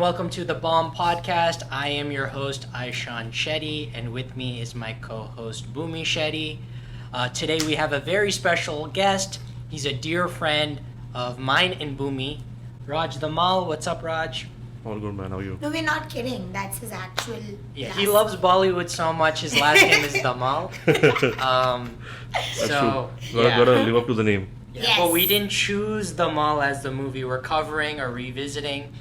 welcome to the BoM Podcast. I am your host, Aishan Shetty, and with me is my co-host, Bhumi Shetty. Today we have a very special guest. He's a dear friend of mine and Bhumi, Raj Dhamal. What's up, Raj? All good, man. How are you? No, we're not kidding. That's his actual Yeah, last he loves Bollywood so much. His last name is Dhamal. Gotta live up to the name. Yeah, Yes. But we didn't choose Dhamal as the movie we're covering or revisiting.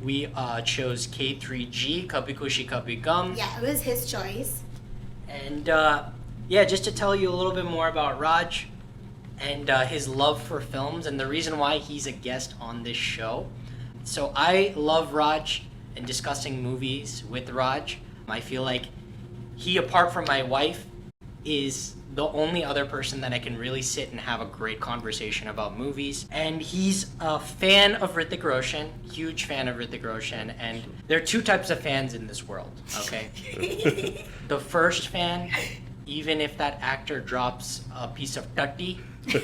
We chose K3G, Kabhi Khushi Kabhie Gham. Yeah, it was his choice. And just to tell you a little bit more about Raj and his love for films and the reason why he's a guest on this show. So I love Raj and discussing movies with Raj. I feel like he, apart from my wife, is the only other person that I can really sit and have a great conversation about movies. And he's a fan of Hrithik Roshan, huge fan of Hrithik Roshan. And there are two types of fans in this world, okay? The first fan, even if that actor drops a piece of tutty. So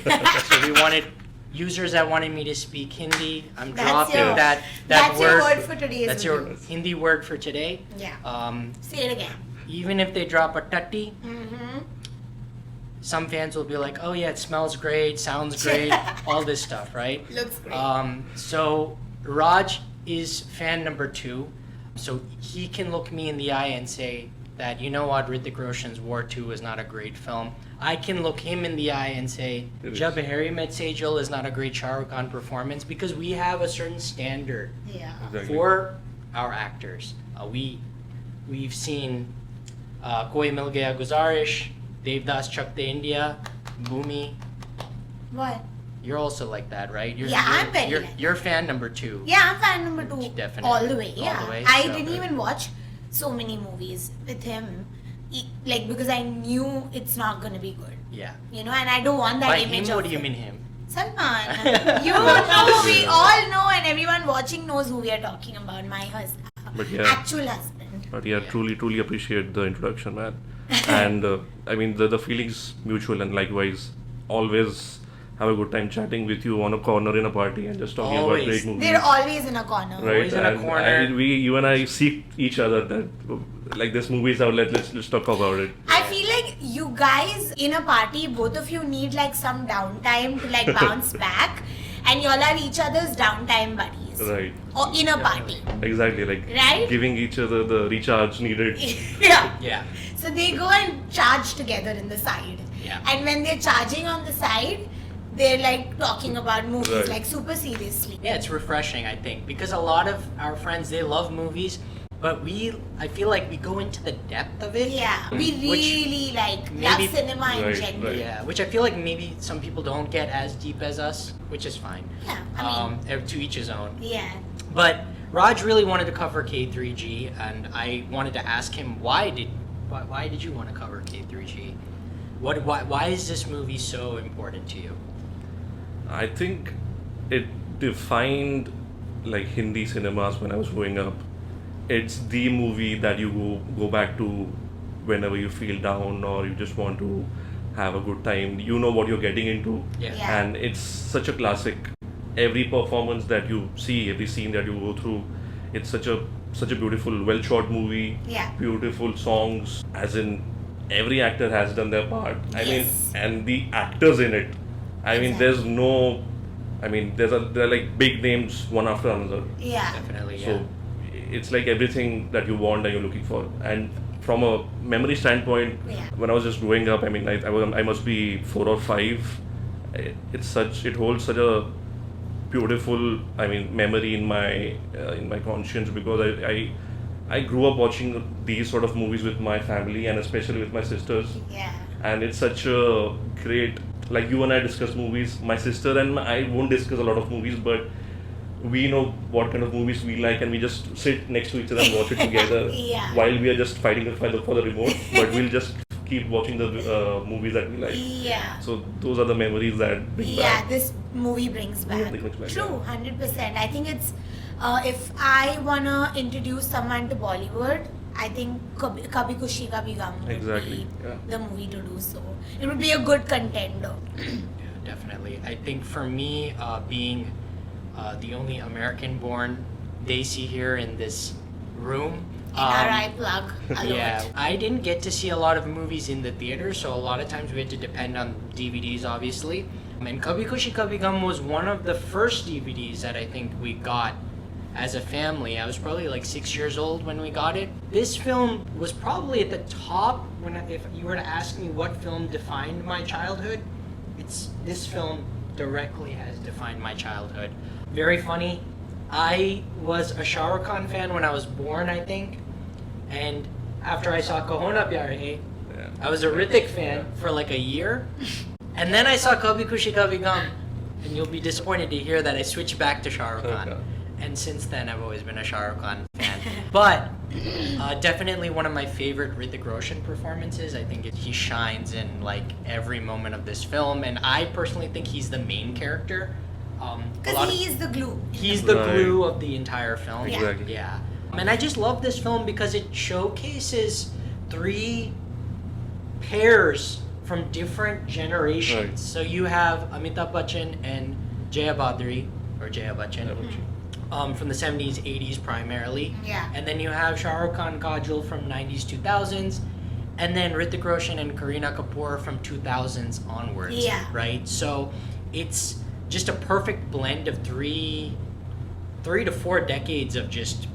we wanted users that wanted me to speak Hindi. I'm dropping that that's word. your word for today's That's movie. your Hindi word for today. Yeah. Say it again. Even if they drop a tutty, Mm-hmm. some fans will be like, oh yeah, it smells great, sounds great, all this stuff, right? Looks great. So Raj is fan number 2. So he can look me in the eye and say that, you know what, Hrithik Roshan's War 2 is not a great film. I can look him in the eye and say, Jab Harry Met Sejal is not a great Shah Rukh Khan performance, because we have a certain standard Yeah. Exactly. for our actors. We've seen Koi Mil Gaya Guzarish, Devdas Chak De India, Bhumi. What? You're also like that, right? I'm very like that. You're fan number 2. Yeah, I'm fan number 2. Definitely. All the way. All Yeah. the way, I so- didn't even watch so many movies with him, because I knew it's not gonna be good. Yeah. You know, and I don't want that By image him, of what do you mean him? Salman. You know, we all know, and everyone watching knows who we are talking about. My husband, But yeah. actual husband. But yeah, truly appreciate the introduction, man. And I mean, the feelings mutual, and likewise, always have a good time chatting with you on a corner in a party and just talking Always. about great movies. They're always in a corner. Right, always in a and corner. you and I seek each other that like this movie is out. Let's talk about it. I feel like you guys in a party, both of you need like some downtime to like bounce back, and y'all are each other's downtime buddies. Right. Or in a party. Exactly. Like Right? giving each other the recharge needed. Yeah. Yeah. So they go and charge together in the side. Yeah. And when they're charging on the side, they're like talking about movies Right. like super seriously. Yeah, it's refreshing, I think, because a lot of our friends, they love movies, but I feel like we go into the depth of it. Yeah. We Which really love maybe- cinema in Right, general. right. Yeah, which I feel like maybe some people don't get as deep as us, which is fine. Yeah, I mean, To each his own. yeah. But Raj really wanted to cover K3G, and I wanted to ask him why did you want to cover K3G? Why is this movie so important to you? I think it defined like Hindi cinemas when I was growing up. It's the movie that you go back to whenever you feel down or you just want to have a good time. You know what you're getting into. Yeah. Yeah. And it's such a classic. Every performance that you see, every scene that you go through, it's such a beautiful, well shot movie. Yeah. Beautiful songs. As in, every actor has done their part. I Yes. mean, and the actors in it. I mean, Exactly. there's no. I mean, there are like big names one after another. Yeah. Definitely, yeah. So it's like everything that you want and you're looking for. And from a memory standpoint, Yeah. when I was just growing up, I mean, I must be 4 or 5. It holds such a beautiful, I mean, memory in my conscience, because I grew up watching these sort of movies with my family and especially with my sisters. Yeah. And it's such a great, like you and I discuss movies. My sister and I won't discuss a lot of movies, but we know what kind of movies we like, and we just sit next to each other and watch it together. Yeah. While we are just fighting for the remote, but we'll just keep watching the movies that we like. Yeah. So those are the memories that bring Yeah, back. this movie brings back. Brings back, True, 100%. I think it's, if I wanna introduce someone to Bollywood, I think Kabhi Khushi Kabhie Gham would Exactly, be yeah. the movie to do so. It would be a good contender. Yeah, definitely. I think for me, being the only American-born Desi here in this room. NRI plug. Yeah, I didn't get to see a lot of movies in the theater, so a lot of times we had to depend on DVDs, obviously. And Kabhi Khushi Kabhie Gham was one of the first DVDs that I think we got as a family. I was probably like 6 years old when we got it. This film was probably at the top if you were to ask me what film defined my childhood. This film directly has defined my childhood. Very funny. I was a Shah Rukh Khan fan when I was born, I think. And after I saw Kaho Na Pyar Hai, I was a Hrithik fan for like a year. And then I saw Kabhi Khushi Kabhie Gham. And you'll be disappointed to hear that I switched back to Shah Rukh Khan. Okay. And since then, I've always been a Shah Rukh Khan fan. But definitely one of my favorite Hrithik Roshan performances. I think he shines in like every moment of this film. And I personally think he's the main character. Because he is the glue. He's the glue of the entire film. Exactly. Yeah. And I just love this film because it showcases 3 pairs from different generations. Right. So you have Amitabh Bachchan and Jaya Bachchan from the 70s, 80s primarily. Yeah. And then you have Shah Rukh Khan, Kajol from 90s, 2000s. And then Hrithik Roshan and Kareena Kapoor from 2000s onwards. Yeah. Right? So it's just a perfect blend of 3 to 4 decades of just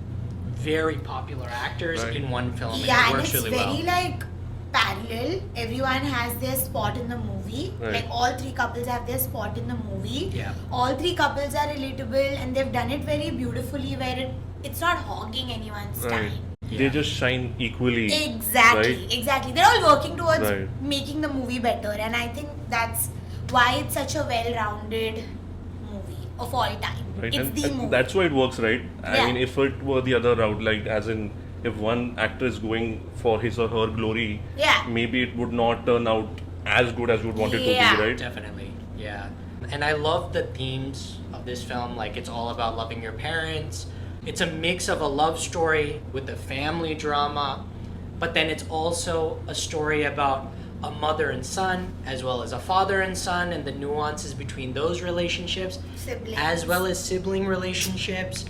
very popular actors in one film. Yeah, and it and works it's really very well. like parallel. Everyone has their spot in the movie. Right. Like all 3 couples have their spot in the movie. Yeah. All 3 couples are relatable and they've done it very beautifully where it's not hogging anyone's time. They just shine equally. Exactly, right? exactly. They're all working towards Right. making the movie better, and I think that's why it's such a well-rounded movie of all time. Right. It's And, the and movie. that's why it works, right? Yeah. I mean, if it were the other route, like as in if one actor is going for his or her glory, Yeah. maybe it would not turn out as good as you would want it to Yeah. be, right? Definitely, yeah. And I love the themes of this film. Like, it's all about loving your parents. It's a mix of a love story with a family drama, but then it's also a story about a mother and son, as well as a father and son, and the nuances between those relationships, Siblings. as well as sibling relationships.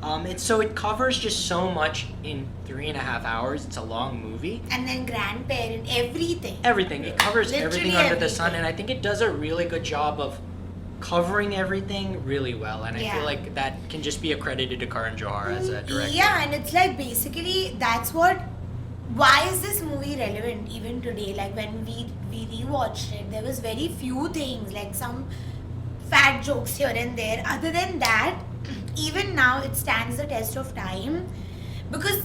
It covers just so much in 3.5 hours. It's a long movie. And then grandparent, everything. Everything. It covers Literally everything under the sun, everything. and I think it does a really good job of covering everything really well. And I Yeah. feel like that can just be accredited to Karan Johar as a director. Yeah, and it's like basically that's what. Why is this movie relevant even today? Like when we rewatched it, there was very few things, like some fat jokes here and there. Other than that, even now it stands the test of time because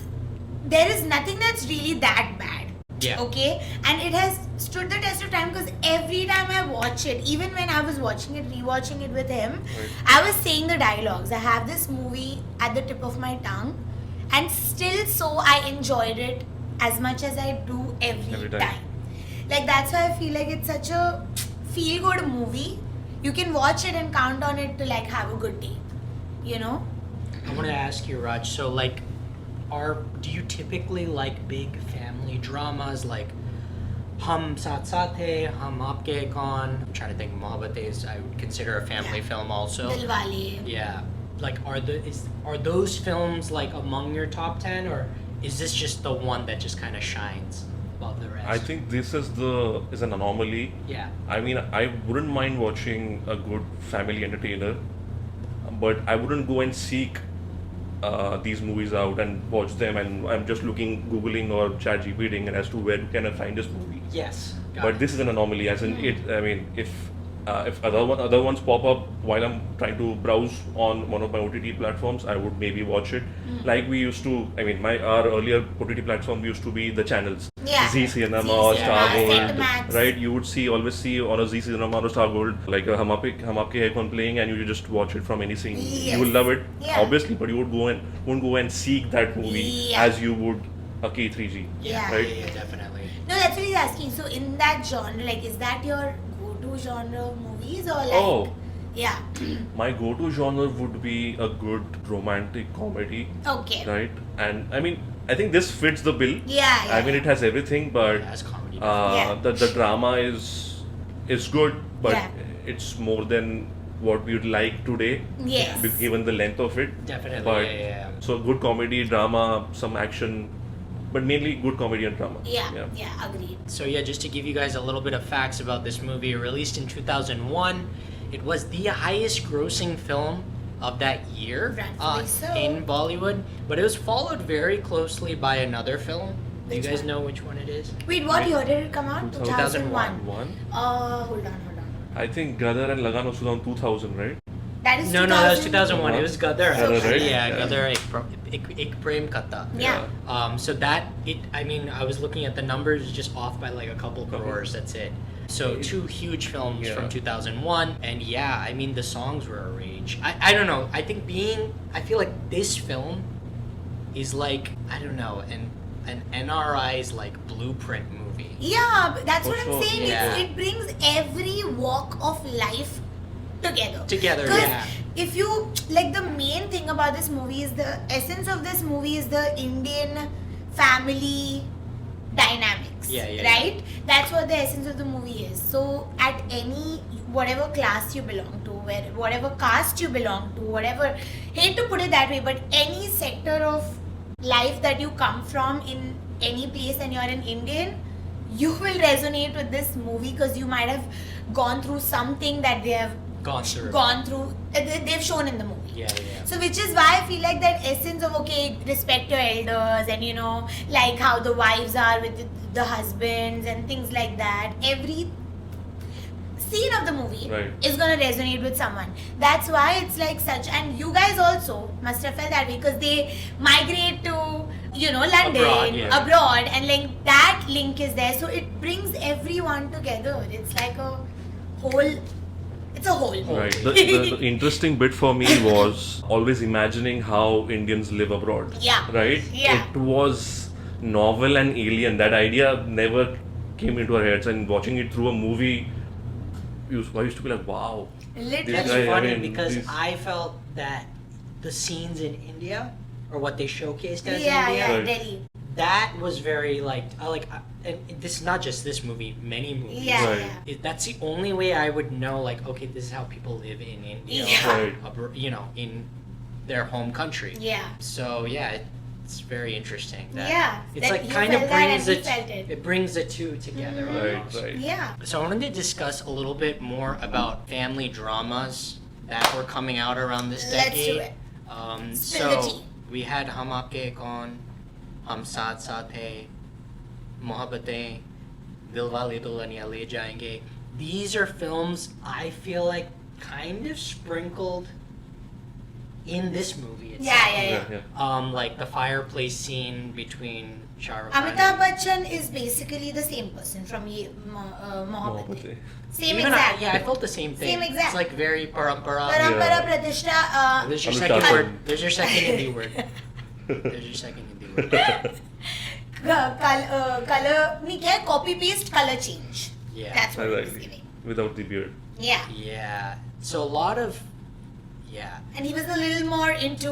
there is nothing that's really that bad. Yeah. Okay, and it has stood the test of time because every time I watch it, even when I was watching it, rewatching it with him, I was saying the dialogues. I have this movie at the tip of my tongue, and still so I enjoyed it as much as I do every Every time. time. Like that's why I feel like it's such a feel-good movie. You can watch it and count on it to like have a good day, you know? I want to ask you, Raj. So, like, do you typically like big family dramas like Hum Saath Saath Hai, Hum Aapke Hai Kaun? I'm trying to think. Mohabbat is I would consider a family film also. Dilwale. Yeah. Like, are those films like among your top 10, or is this just the one that just kind of shines above the rest? I think this is an anomaly. Yeah. I mean, I wouldn't mind watching a good family entertainer, but I wouldn't go and seek these movies out and watch them, and I'm just googling or chat GPTing as to where can I find this movie. Yes. But this is an anomaly, as in it. I mean, if other ones pop up while I'm trying to browse on one of my OTT platforms, I would maybe watch it. Like we used to. I mean, our earlier OTT platform used to be the channels. Yeah. Z Cinema, Z Star Cinema, Gold, Cinemax. right? You would always see on a Z Cinema or Star Gold like a Hum Aapke Hai Kaun playing, and you just watch it from any scene. Yes. You will love it, Yeah. obviously, but you won't go and seek that movie Yeah. as you would a K3G, Yeah. right? Yeah, definitely. No, that's what he's asking. So in that genre, like, is that your go-to genre of movies or like? Oh. Yeah. My go-to genre would be a good romantic comedy, Okay. right? And I mean, I think this fits the bill. Yeah. I mean, it has everything, but Yeah, it's comedy. Yeah. the drama is good, but Yeah. it's more than what we'd like today. Yes. Given the length of it. Definitely. But Yeah. so good comedy, drama, some action, but mainly good comedy and drama. Yeah, agreed. So yeah, just to give you guys a little bit of facts about this movie, released in 2001, it was the highest grossing film of that year Rightfully so. in Bollywood, but it was followed very closely by another film. Do you Which guys one? know which one it is? Wait, what year did it come out? 2001. One. Hold on. I think Gadar and Lagan was around 2000, right? That is No, 2000. that was 2001. It was Gadar. Gadar, actually. right? Yeah, Yeah. Gadar Ik Prem Kata. Yeah. So I was looking at the numbers just off by like a couple crores, that's it. So two huge films from 2001, and yeah, I mean the songs were a rage. I don't know, I feel like this film is like, I don't know, an NRI's like blueprint movie. Yeah, but that's For what I'm sure. saying. Yeah. It brings every walk of life together. Together, 'Cause yeah. if you, like, the main thing about this movie is the essence of this movie is the Indian family dynamics. Yeah. Right? That's what the essence of the movie is. So at whatever class you belong to, whatever caste you belong to, whatever, hate to put it that way, but any sector of life that you come from in any place and you're an Indian, you will resonate with this movie because you might have gone through something that they have Gone through. they've shown in the movie. Yeah. So which is why I feel like that essence of, okay, respect your elders and like how the wives are with the husbands and things like that. Every scene of the movie Right. is going to resonate with someone. That's why it's like such, and you guys also must have felt that way because they migrate to London, abroad, and like that link is there, so it brings everyone together. It's like a whole. It's a whole. Right. The interesting bit for me was always imagining how Indians live abroad. Yeah. Right? Yeah. It was novel and alien. That idea never came into our heads, and watching it through a movie, I used to be like, wow. Literally. That's guy, funny I mean, because these- I felt that the scenes in India, or what they showcased as Yeah, India, yeah, Right. Delhi. that was very and this is not just this movie, many movies. Yeah, Right. yeah. That's the only way I would know, like, okay, this is how people live in India, Yeah. Right. in their home country. Yeah. So yeah, it's very interesting. That Yeah, it's that like you kind of felt that brings and he it. felt it. It brings the two together. Right, almost. right. Yeah. So I wanted to discuss a little bit more about family dramas that were coming out around this Let's decade. do it. Spill the So tea. we had Hum Aapke Kaun, Hum Saath Saath Hai, Mohabbatein, Dilwale Dulhaniya Le Jayenge. These are films I feel like kind of sprinkled in this movie itself. Yeah. Like the fireplace scene between Shah Rukh Amitabh Bachchan is basically the same person from Mohabbat. Mohabbatein. Same Even exact. I felt the same thing. Same exact. It's like very parampara. Parampara Yeah. Pratishta. There's your Anushka second Singh. word. There's your second Hindi word. There's your second Hindi word. Color. नहीं क्या copy paste color change. Yeah. That's what he's Exactly. giving. Without the beard. Yeah. Yeah. So a lot of. Yeah. And he was a little more into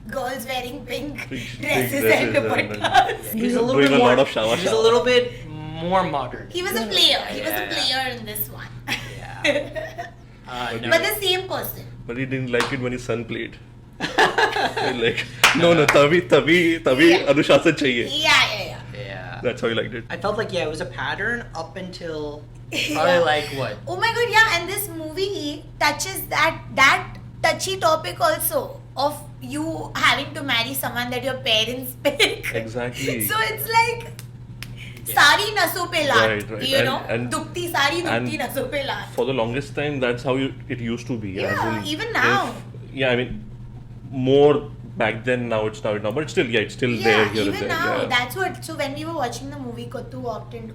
girls wearing pink Pink dresses dresses and and- dupattas. He was a little Doing bit a more. lot of shawa He was a shawa. little bit more modern. He was a player. He was a Yeah. player in this one. Yeah. No. But the same person. But he didn't like it when his son played. Like, no, तभी Yeah. अनुशासन चाहिए. Yeah. Yeah. That's how he liked it. I felt like it was a pattern up until probably like what? Oh my god, yeah, and this movie touches that touchy topic also of you having to marry someone that your parents pick. Exactly. So it's like sari naso pe laat, Right. you know, And- dukti sari and dukti naso pe laat. For the longest time, that's how it used to be. Yeah, even now. I mean, more back then. Now it's now, but still, it's still there Yeah, here and even there. now, Yeah. that's what. So when we were watching the movie,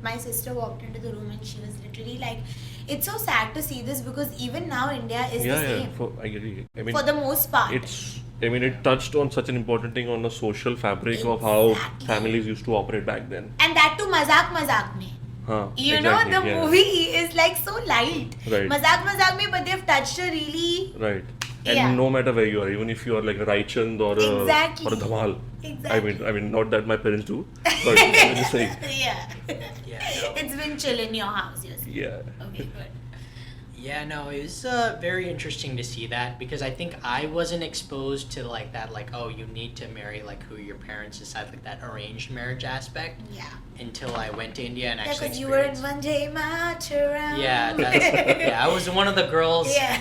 my sister walked into the room and she was literally like, "It's so sad to see this because even now India is the same I agree. I mean, for the most part." it touched on such an important thing on the social fabric of how Exactly. families used to operate back then. And that too, mazak mein. You know, exactly, the yeah. movie is like so light. Right. Mazak mein, but they've touched a really. Right. And Yeah. no matter where you are, even if you are like a Raichand or Exactly. a Dhamal. Exactly. I mean, not that my parents do, but I'm just saying. Yeah. Yeah. No. It's been chill in your house, you're saying. Yeah. Okay, good. Yeah, no, it was very interesting to see that because I think I wasn't exposed to like that, like, oh, you need to marry like who your parents decide, like that arranged marriage aspect. Yeah. Until I went to India and Yeah, actually because you were in experienced. Vande Mataram. Yeah, I was one of the girls Yeah.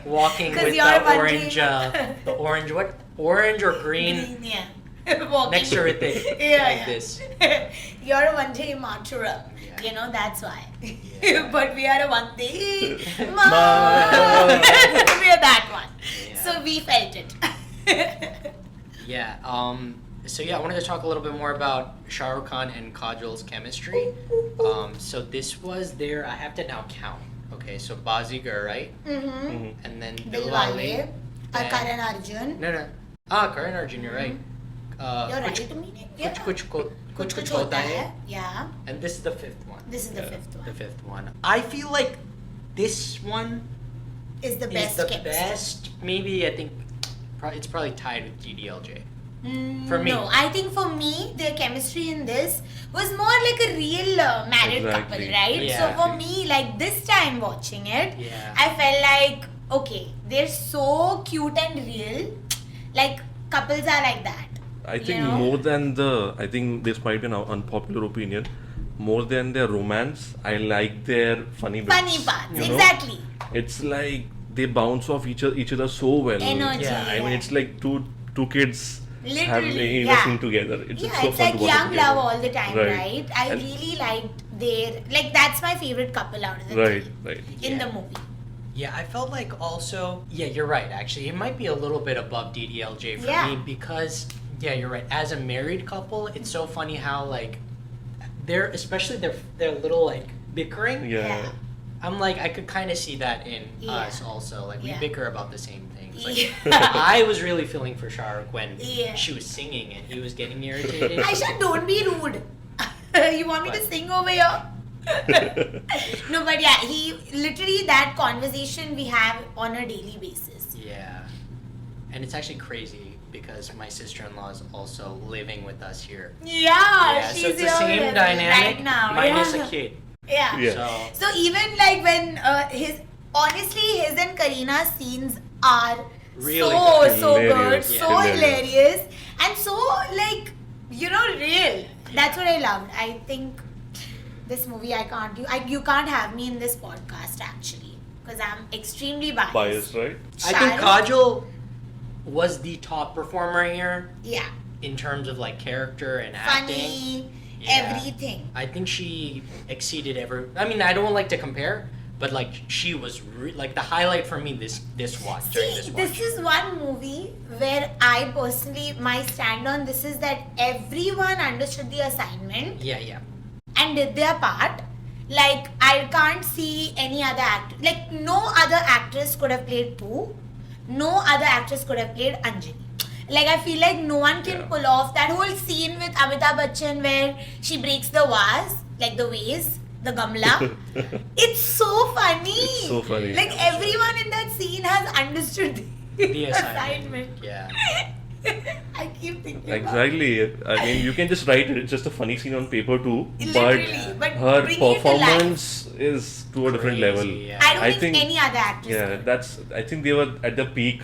walking 'Cause with you're the Vande orange, orange or green Yeah. Walking. next to Hrithik, Yeah, like yeah. this. You're a Vande Mataram. Yeah. You know, that's why. Yeah. But we are a Vande Ma- Mataram. We are that one. Yeah. So we felt it. Yeah. So yeah, I wanted to talk a little bit more about Shah Rukh Khan and Kajol's chemistry. So this was their. I have to now count. Okay, so Bazigar, right? Mm-hmm. And then Dilwale. Dilwale. then- Karan Arjun. No. Karan Arjun, you're right. You're Kuch right, meaning. Yeah. Kuch Kuch Hota Hai. Yeah. And this is the fifth one. This is the fifth The one. fifth one. I feel like this one Is the best is the chemistry. best. Maybe I think it's probably tied with DDLJ. For me. No, I think for me, their chemistry in this was more like a real married couple, Exactly. right? Yeah. So for me, like this time watching it, Yeah. I felt like, okay, they're so cute and real. Like, couples are like that. I think You know? more than I think this might be an unpopular opinion, more than their romance, I like their funny bits. Funny parts, you know? exactly. It's like they bounce off each other so well. Energy, Yeah, I mean, yeah. it's like two kids Literally, having yeah. a scene together. It's Yeah, so it's fun like to watch young it together. love all the time, right? I And- really liked their, like, that's my favorite couple out of the Right, three right. in Yeah. the movie. Yeah, I felt like also. Yeah, you're right. Actually, it might be a little bit above DDLJ for Yeah. me because. Yeah, you're right. As a married couple, it's so funny how like especially their little like bickering. Yeah. Yeah. I'm like I could kind of see that in Yeah. us also. Like we Yeah. bicker about the same things. Like Yeah. I was really feeling for Shah Rukh when Yeah. she was singing and he was getting irritated. Aishan, don't be rude. You want me to What? sing over here? No, but yeah, he literally that conversation we have on a daily basis. Yeah, and it's actually crazy because my sister-in-law is also living with us here. Yeah, so she's it's the here same with us dynamic right now. minus yeah. a kid. Yeah. Yeah. So So even like when honestly his and Kareena's scenes are Really so good. so Hilarious. good, Yeah. so Hilarious. hilarious, and so like real. That's what I loved. I think this movie you can't have me in this podcast actually because I'm extremely biased. Biased, right? I think Shah Rukh- Kajol was the top performer here Yeah, in terms of like character and acting. funny, Yeah. everything. I think she exceeded every. I mean, I don't like to compare, but like she was like the highlight for me this watch during See, this watch. this is one movie where I personally, my stand on this is that everyone understood the assignment Yeah. and did their part. Like, I can't see any other actor. Like, no other actress could have played Pooh. No other actress could have played Anjali. Like, I feel like no one can Yeah. pull off that whole scene with Amitabh Bachchan where she breaks the vase, like the vase, the gamla. It's so funny. It's so funny. Like, everyone in that scene has understood The assignment. Yeah. I keep thinking about Exactly. I mean, you can just write it. It's just a funny scene on paper too. Literally, but her bringing it to performance is to a different Crazy, level. yeah. I don't I think, think- any other actress Yeah, could. I think they were at the peak.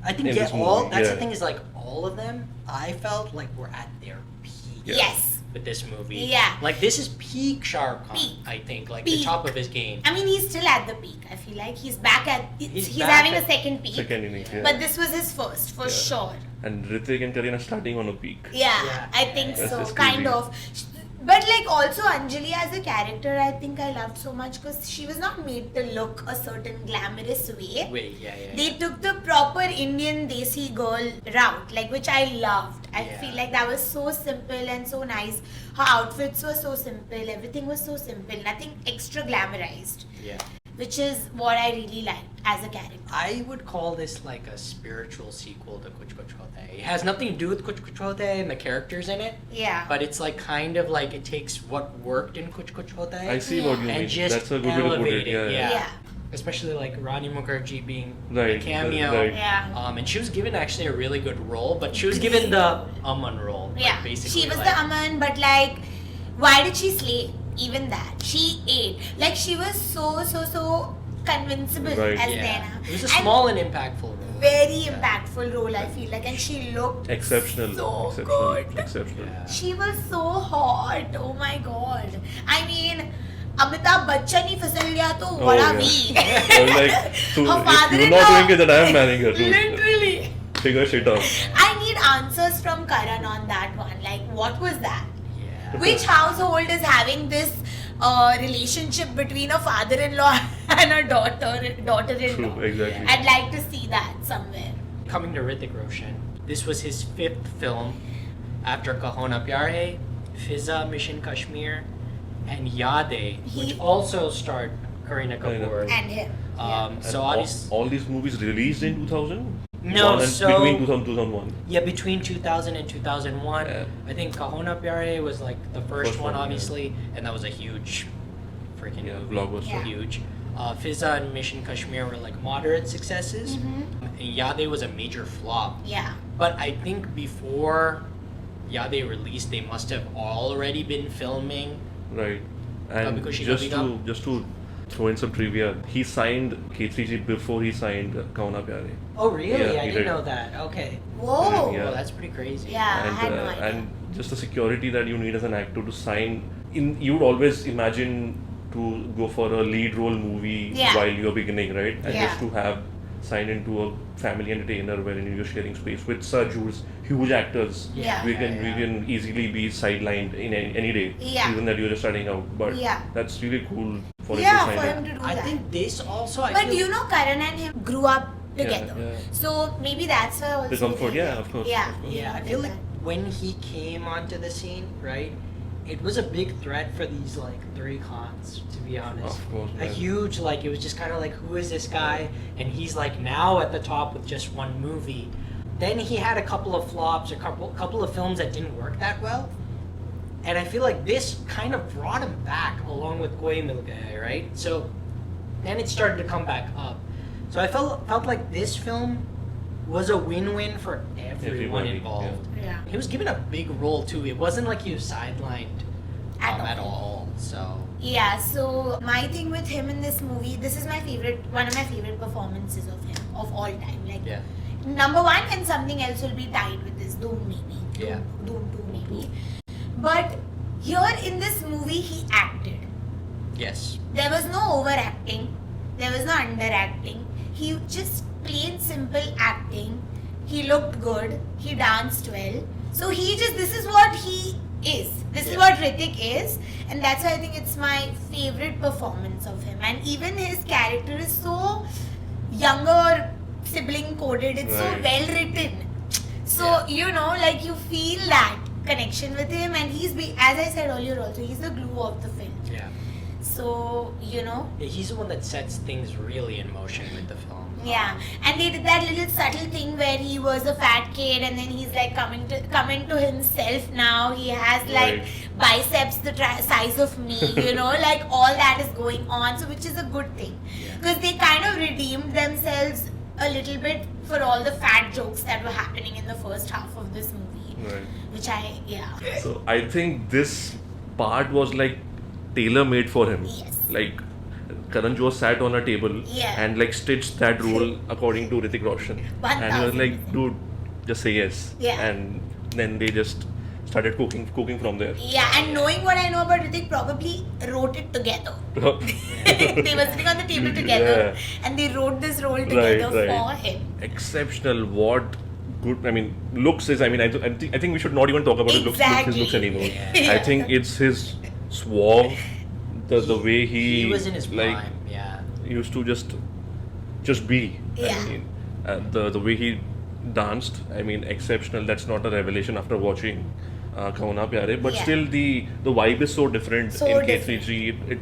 I think In yeah, this all movie, that's yeah. the thing is like all of them. I felt like were at their peak Yeah. Yes. with this movie. Yeah. Like this is peak Shah Rukh Khan. Peak. I think like Peak. the top of his game. I mean, he's still at the peak. I feel like he's back at. He's back having a at- second peak. Second innings, yeah. But this was his first, for Yeah. sure. And Hrithik and Kareena starting on a peak. Yeah, Yeah. I think That's so. just Kind crazy. of. But like also Anjali as a character, I think I loved so much because she was not made to look a certain glamorous way. Wait, yeah. They took the proper Indian Desi girl route, like which I loved. I Yeah. feel like that was so simple and so nice. Her outfits were so simple, everything was so simple, nothing extra glamorized, Yeah. which is what I really liked as a character. I would call this like a spiritual sequel to Kuch Kuch Hota Hai. It has nothing to do with Kuch Kuch Hota Hai and the characters in it, Yeah. but it's like kind of like it takes what worked in Kuch Kuch Hota Hai I see what you and mean. just That's a good way to put elevate it. it. Yeah. Yeah. Especially like Rani Mukherjee being Right, a cameo. right. Yeah. And she was given actually a really good role, but she was given the Aman role. like, Yeah, basically. she was like, the Aman, but like, why did she slay? Even that, she ate. Like she was so convincible Right. as Yeah. Naina. It was a And small and impactful role. very Yeah. impactful role, I feel like, and she looked Exceptional. so exceptional. good. Exceptional. Yeah. She was so hot. Oh my god. I mean, Amitabh Bachchan ही फिसल गया तो what are we? I was like, so Her if you're not father-in-law- doing it, then I am marrying her too. Literally. Figure shit out. I need answers from Karan on that one. Like, what was that? Yeah. Which household is having this relationship between a father-in-law and a daughter-in-law? True, exactly. I'd like to see that somewhere. Coming to Hrithik Roshan, this was his 5th film after Kahona Pyar Hai, Fizza, Mission Kashmir, and Yade, which He- also starred Kareena Kapoor. And him. And So obviously, all these movies released in 2000? No, and so- between 2000 2001. yeah, between 2000 and 2001, Yeah. I think Kahona Pyar Hai was like the first First one, one, obviously, and that was a huge, freaking Yeah, movie. blockbuster. Yeah. Huge. Fizza and Mission Kashmir were like moderate successes. Mhm. And Yade was a major flop. Yeah. But I think before Yade released, they must have already been filming. Right. And Kabhi Khushi just Kabhie Gham. to throw in some trivia, he signed K3G before he signed Kauna Pyare. Oh, really? Yeah, I he didn't did. know that. Okay. Whoa. Yeah. Well, that's pretty crazy. Yeah. I And, had no idea. and just the security that you need as an actor to sign in, you would always imagine to go for a lead role movie Yeah. while you're beginning, right? And Yeah. just to have signed into a family entertainer wherein you're sharing space with such huge actors. Yeah. We can easily be sidelined in any day, Yeah. even that you're just starting out. But Yeah. that's really cool for him Yeah, to sign for up. him to do I that. think this also. I But feel, you know, Karan and him grew up together. yeah. So maybe that's why also. The comfort, they- yeah, of course, Yeah. of course. Yeah, I feel like when he came onto the scene, right, it was a big threat for these like 3 cons, to be honest. Of course, A man. huge, like, it was just kind of like, who is this guy? And he's like now at the top with just one movie. Then he had a couple of flops, a couple of films that didn't work that well. And I feel like this kind of brought him back along with Koi Mil Gaya, right? So then it started to come back up. So I felt like this film was a win-win for everyone Everybody, involved. Yeah. He was given a big role too. It wasn't like he was sidelined at all. So Yeah, so my thing with him in this movie, this is one of my favorite performances of him of all time. Like, yeah, number one, and something else will be tied with this, Doom maybe. Yeah. Doom 2 maybe. But here in this movie, he acted. yes, There was no overacting. There was no underacting. He just plain simple acting. He looked good. He danced well. So this is what he is. This is Yeah. what Hrithik is. And that's why I think it's my favorite performance of him. And even his character is so younger sibling coded. It's so Right. well written. So, like you feel that connection with him. And as I said earlier also, he's the glue of the film. yeah. So, Yeah, he's the one that sets things really in motion with the film. Yeah, and they did that little subtle thing where he was a fat kid and then he's like coming to himself now. He has like Right. biceps the size of me, like all that is going on. So which is a good thing Yeah. because they kind of redeemed themselves a little bit for all the fat jokes that were happening in the first half of this movie, Right. which So I think this part was like tailor made for him. Yes. Like Karan Johar sat on a table Yeah. and like stitched that role according to Hrithik Roshan. And he was like, 1000%. dude, just say yes. Yeah. And then they just started cooking from there. Yeah, and knowing what I know about Hrithik, probably wrote it together. They were sitting on the table together Yeah. and they wrote this role together Right. for him. Exceptional. What good. I mean, looks is. I mean, I think we should not even talk about his Exactly. looks anymore. Yeah. I think it's his suave, the way He was in his like prime. Yeah. used to just be. Yeah. I mean, the way he danced. I mean, exceptional. That's not a revelation after watching Kauna Pyare, but Yeah. still the vibe is so different So in K3G.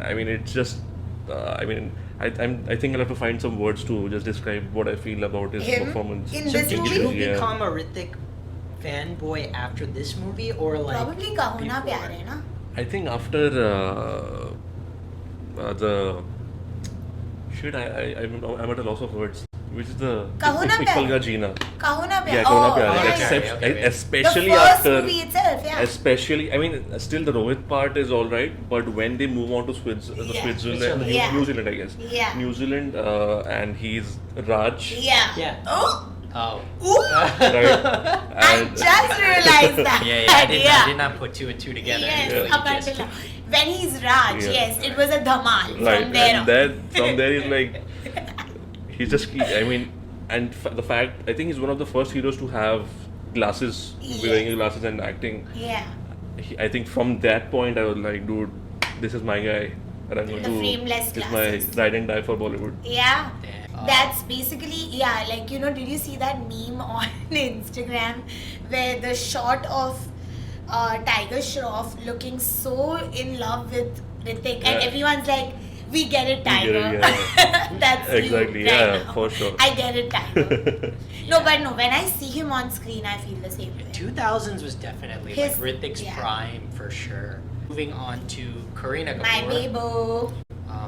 I mean, it's just. I mean, I think I'll have to find some words to just describe what I feel about his Him? performance. In So this did movie? you Yeah. become a Hrithik fanboy after this movie, or like Probably Kahuna before? Pyar hai na? I think after the shit, I'm at a loss of words. Which is the Kahuna Ikbal Pyar. Ka Jeena. Kahuna Pyar. Yeah, Kahuna Oh, Pyar. yeah, Like, yeah. okay. especially the first after movie itself, yeah. Yeah. Especially, I mean, still the Rohit part is all right, but when they move on to Switzerland, Switzerland. Yeah. New Zealand, I guess. Yeah. New Zealand, and he's Raj. Yeah. Yeah. Oh. Oh. Ooh. Right? I And- just realized that. I did not put two and two together. Yes, Really, up just- until now. When he's Raj, Yeah. yes, it was a dhamal Right, from there and on. then from there he's like, I mean, and the fact, I think he's one of the first heroes to have glasses, Yes. wearing glasses and acting. Yeah. I think from that point I was like, dude, this is my guy, and I'm going The to. frameless This is glasses. my ride and die for Bollywood. Yeah. Damn. That's basically, yeah, like, you know, did you see that meme on Instagram where the shot of Tiger Shroff looking so in love with Hrithik and Yeah. everyone's like, we get it, We get Tiger. it, yeah. That's Exactly, you right yeah, now. for sure. I get it, Tiger. No, but no, when I see him on screen, I feel the same way. 2000s was definitely His- like Hrithik's yeah. prime for sure. Moving on to Kareena My Kapoor. babo.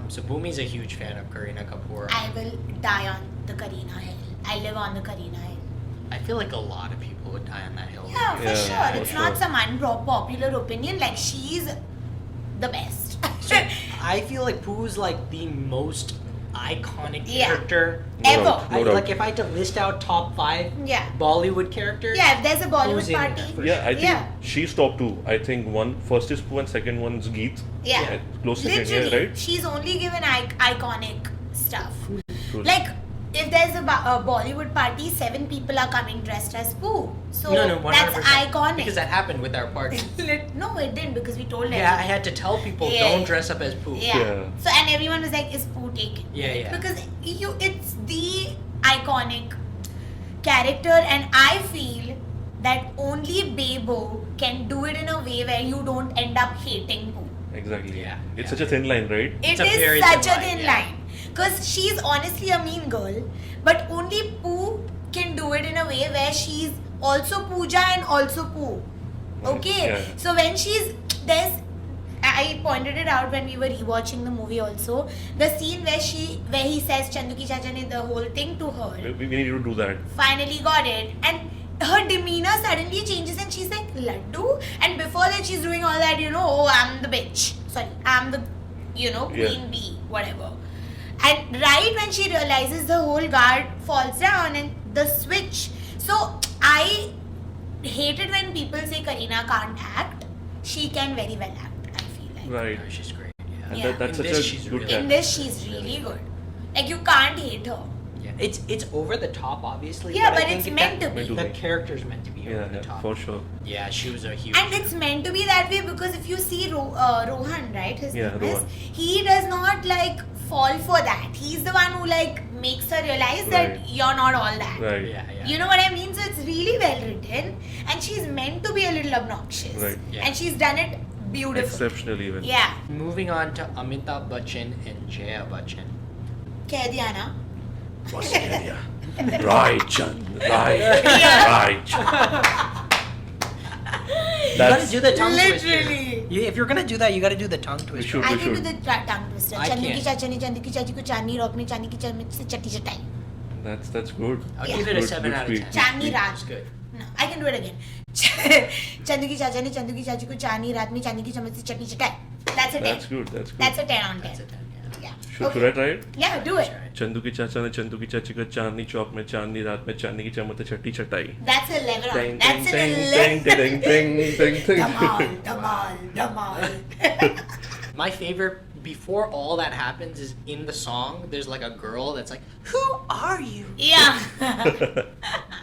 So Bhumi's a huge fan of Kareena Kapoor. I will die on the Kareena hill. I live on the Kareena hill. I feel like a lot of people would die on that hill. Yeah, for Yeah, sure. for It's not sure. some unpopular opinion. Like, she's the best. I feel like Pooh's like the most iconic Yeah. character. No Ever. doubt, no doubt. Like if I had to list out top 5 Yeah. Bollywood characters. Yeah, if there's a Pooh's Bollywood in there party. for Yeah, I think Yeah. she's top two. I think first is Pooh and second one's Geet. Yeah. Close second, yeah, Literally, right? she's only given iconic stuff. True. Like, if there's a Bollywood party, 7 people are coming dressed as Pooh. So No, 100%. that's iconic. Because that happened with our party. No, it didn't because we told Yeah, I everyone. had to tell people Yeah. don't dress up as Pooh. Yeah. Yeah. So and everyone was like, "Is Pooh taken?" Yeah, yeah. Because it's the iconic character, and I feel that only Bebo can do it in a way where you don't end up hating Pooh. Exactly. Yeah, It's yeah. such a thin line, right? It It's a is very such thin a line, thin yeah. line. Because she's honestly a mean girl, but only Pooh can do it in a way where she's also Pooja and also Pooh. Okay? Yeah. So when I pointed it out when we were rewatching the movie also. The scene where he says Chandu ki chacha ne the whole thing to her. We need to do that. Finally got it. And her demeanor suddenly changes and she's like, Laddu? And before that she's doing all that, oh, I'm the bitch. Sorry, I'm the, queen bee, whatever. And right when she realizes the whole guard falls down and the switch. So I hate it when people say Kareena can't act. She can very well act, I feel like. Right. No, she's great. Yeah. And Yeah. that's In such this, a she's good really- In character. this, she's really good. Like, you can't hate her. Yeah. It's over the top, obviously. Yeah, I but think it's that- meant to be. Meant to The be. character's meant to be over Yeah, the top. for sure. Yeah, she was a huge. And it's meant to be that way because if you see Rohan, right? His Yeah, name is, Rohan. he does not fall for that. He's the one who makes her realize that Right. you're not all that. Right. Yeah, yeah. You know what I mean? So it's really well written, and she's meant to be a little obnoxious, Right. Yeah. and she's done it beautifully. Exceptional even. Yeah. Moving on to Amitabh Bachchan and Jaya Bachchan. Keh diya na? What's the idea? Right, Chan. Right. Yeah. Right. You gotta That's do the tongue twister. Literally. If you're gonna do that, you gotta do the tongue twister. should. I We can do should. the tongue twister. I Chandu ki can't. chacha ne chandu ki chachi ko chani rock ne chani ki chami se chatti chatai. that's good. I'll Yeah. give it a Good, 7 good out of speech. 10. Chani Raj. It's good. No, I can do it again. Chandu ki chacha ne chandu ki chachi ko chani raat mein chani ki chamat se chatti chatai. That's a 10. That's good. That's good. That's a 10 on 10. That's a 10, yeah. Yeah. Should I try it? Yeah, do it. Try it. Chandu की चाचा ने चंदू की चाची को चांदनी चौक में चांदनी रात में चांदनी की चमक छठी छटाई That's a 11 on. Ding, That's ding, an ding, 11. ding, ding, ding, ding, Dhamal, ding. dhamal, dhamal. My favorite, before all that happens, is in the song, there's like a girl that's like, "Who are you?" Yeah.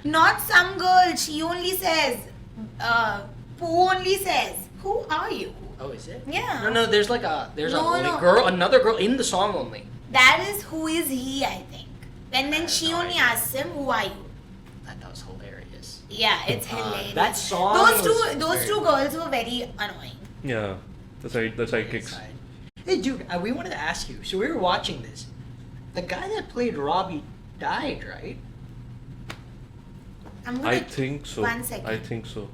Not some girl. She only says, Pooh only says, who are you? Oh, is it? Yeah. No, there's a No, no. girl, another girl in the song only. That is who is he, I think. And then she no only idea. asks him, who are you? That was hilarious. Yeah, it's hilarious. That song. Those was two very- girls were very annoying. Yeah, the sidekicks. Inside. Hey, dude, we wanted to ask you. So we were watching this. The guy that played Robbie died, right? I'm gonna I think so. 1 second. I think so.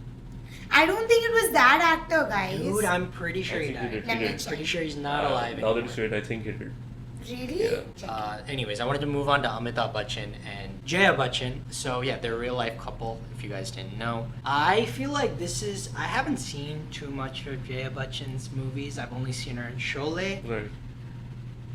I don't think it was that actor, guys. Dude, I'm pretty sure I he think he died. did. Let me I'm check. pretty sure he's not alive Now that anymore. you say it, I think he did. Really? Yeah. Anyways, I wanted to move on to Amitabh Bachchan and Jaya Bachchan. So yeah, they're a real life couple, if you guys didn't know. I feel like I haven't seen too much of Jaya Bachchan's movies. I've only seen her in Sholay, Right.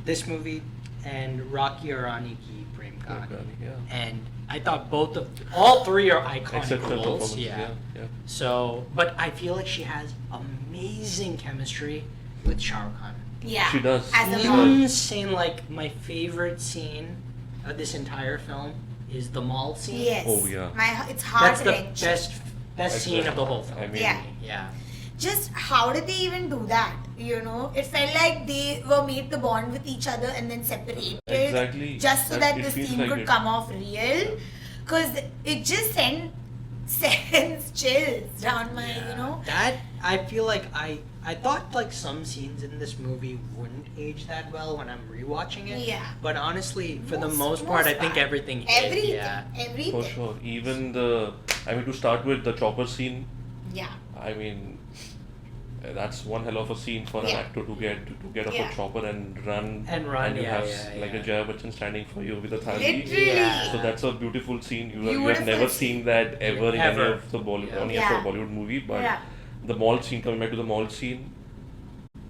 this movie, and Rocky Aur Rani Ki Prem Kahani. Yeah. And I thought all three are iconic Exceptional roles. performance. Yeah. Yeah. So, but I feel like she has amazing chemistry with Shah Rukh Khan. Yeah. She does. As a She mom. Insane. Like my favorite scene of this entire film is the mall scene. Yes. Oh, yeah. It's That's the heart-wrenching. best scene of the whole film. I mean, Yeah. Yeah. Just how did they even do that? You know, it felt like they were made to bond with each other and then separated. Exactly. Just so that It the feels scene like could it. come off real. Because it just sends chills down my, you know. That I feel like I thought like some scenes in this movie wouldn't age that well when I'm rewatching it. Yeah. But honestly, for the most part, I think everything did. Everything. Yeah. Everything. For sure. Even to start with the chopper scene, Yeah. I mean, that's one hell of a scene for an Yeah. actor to get off Yeah. a chopper and run. And run, And you yeah, have yeah, like yeah. a Jaya Bachchan standing for you with a thali. Literally. Yeah. So that's a beautiful scene. You have Beautiful never scene. seen that ever in any Ever. of the Yeah. any Yeah. of the Bollywood movie. But Yeah. the mall scene, coming back to the mall scene,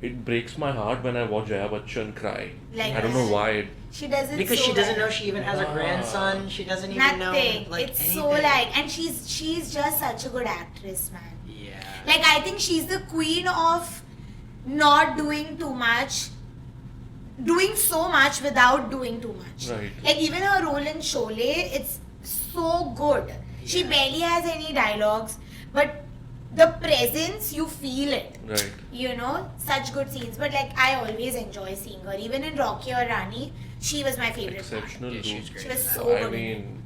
it breaks my heart when I watch Jaya Bachchan cry. Like I don't know that. why. She does it Because so she doesn't well. know she even has a Ah. grandson. She doesn't even Nothing. know like It's anything. so like, and she's just such a good actress, man. Yeah. Like I think she's the queen of not doing too much, doing so much without doing too much. Right. Like even her role in Sholay, it's so good. She Yeah. barely has any dialogues, but the presence, you feel it. Right. You know, such good scenes. But like I always enjoy seeing her. Even in Rocky Aur Rani, she was my favorite part. Exceptional. Yeah, she was role. great. She was in that. so I good. mean,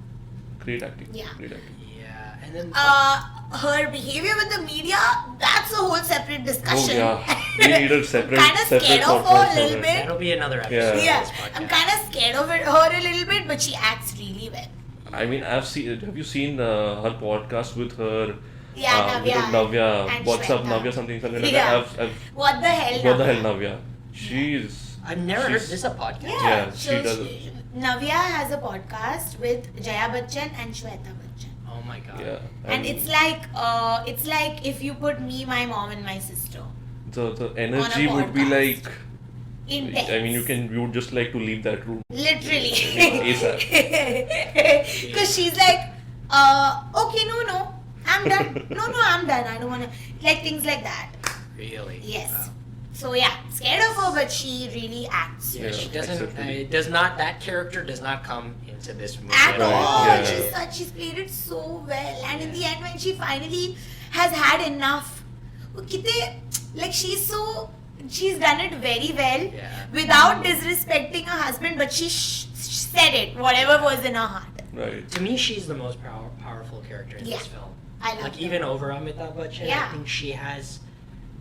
great acting. Yeah. Great acting. Yeah, and then Her behavior with the media, that's a whole separate Oh discussion. yeah. We need a separate. I'm kind of separate scared of her podcast a little on it. bit. that'll be another episode. Yeah. Of Yeah, this podcast. I'm kind of scared of her a little bit, but she acts really well. I mean, have you seen her podcast with her? Yeah, with Navya. Navya. and What's up, Shweta. Navya? Something like Yeah. that. I've What the hell? what the Navya? hell, Navya? She's. I've never heard she's- this a podcast. Yeah, she does. Navya has a podcast with Jaya Bachchan and Shweta Bachchan. Oh my god. Yeah. And it's like if you put me, my mom, and my sister. the energy would be podcast. like. Intense. I mean, you would just like to leave that room. Literally. ASAP. Because she's like, okay, no, I'm done. No, I'm done. I don't want to. Like things like that. Really? Yes. Wow. So yeah, scared of her, but she really acts. Yeah, Yeah, she doesn't. exceptionally. It does not. That character does not come into this movie At Right, all. yeah. She's played it so well. And in the end, when she finally has had enough, like she's done it very well Yeah. without disrespecting her husband, but she said it, whatever was in her heart. Right. To me, she's the most powerful character in Yeah. this film. I love Like her. even over Amitabh Bachchan, Yeah. I think she has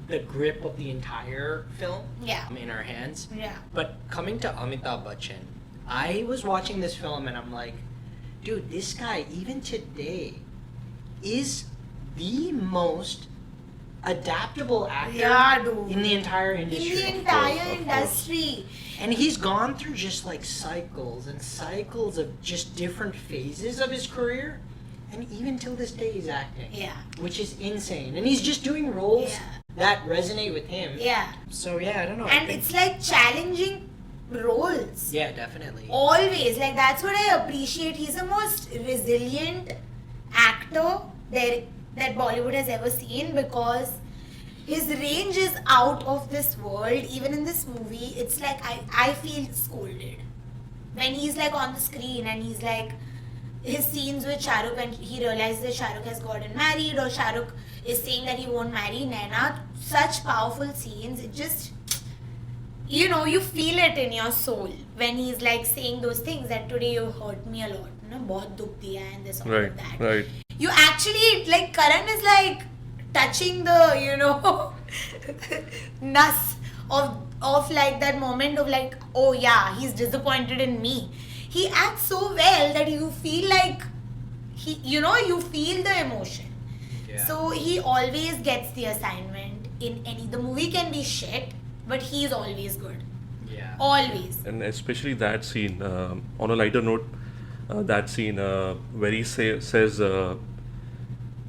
the grip of the entire film Yeah. in her hands. Yeah. But coming to Amitabh Bachchan, I was watching this film and I'm like, dude, this guy even today is the most adaptable actor Yeah, dude. in the entire In industry. the course, entire of industry. And he's gone through just like cycles and cycles of just different phases of his career. And even till this day, he's acting. Yeah. Which is insane. And he's just doing roles Yeah. that resonate with him. Yeah. So, yeah, I don't know. I And think- it's like challenging roles. Yeah, definitely. Always. Like that's what I appreciate. He's the most resilient actor that Bollywood has ever seen, because his range is out of this world. Even in this movie, it's like I feel scolded when he's like on the screen and he's like his scenes with Shah Rukh, and he realizes that Shah Rukh has gotten married, or Shah Rukh is saying that he won't marry Naina. Such powerful scenes. It just, you feel it in your soul when he's like saying those things that today you hurt me a lot. Bahut dukh diya, and this all Right. of that. Right. You actually, like, Karan is like touching the, nuss of like that moment of like, oh yeah, he's disappointed in me. He acts so well that you feel like you feel the emotion. Yeah. So he always gets the assignment in the movie can be shit, but he's always good. Yeah. Always. And especially that scene. On a lighter note, that scene where he says.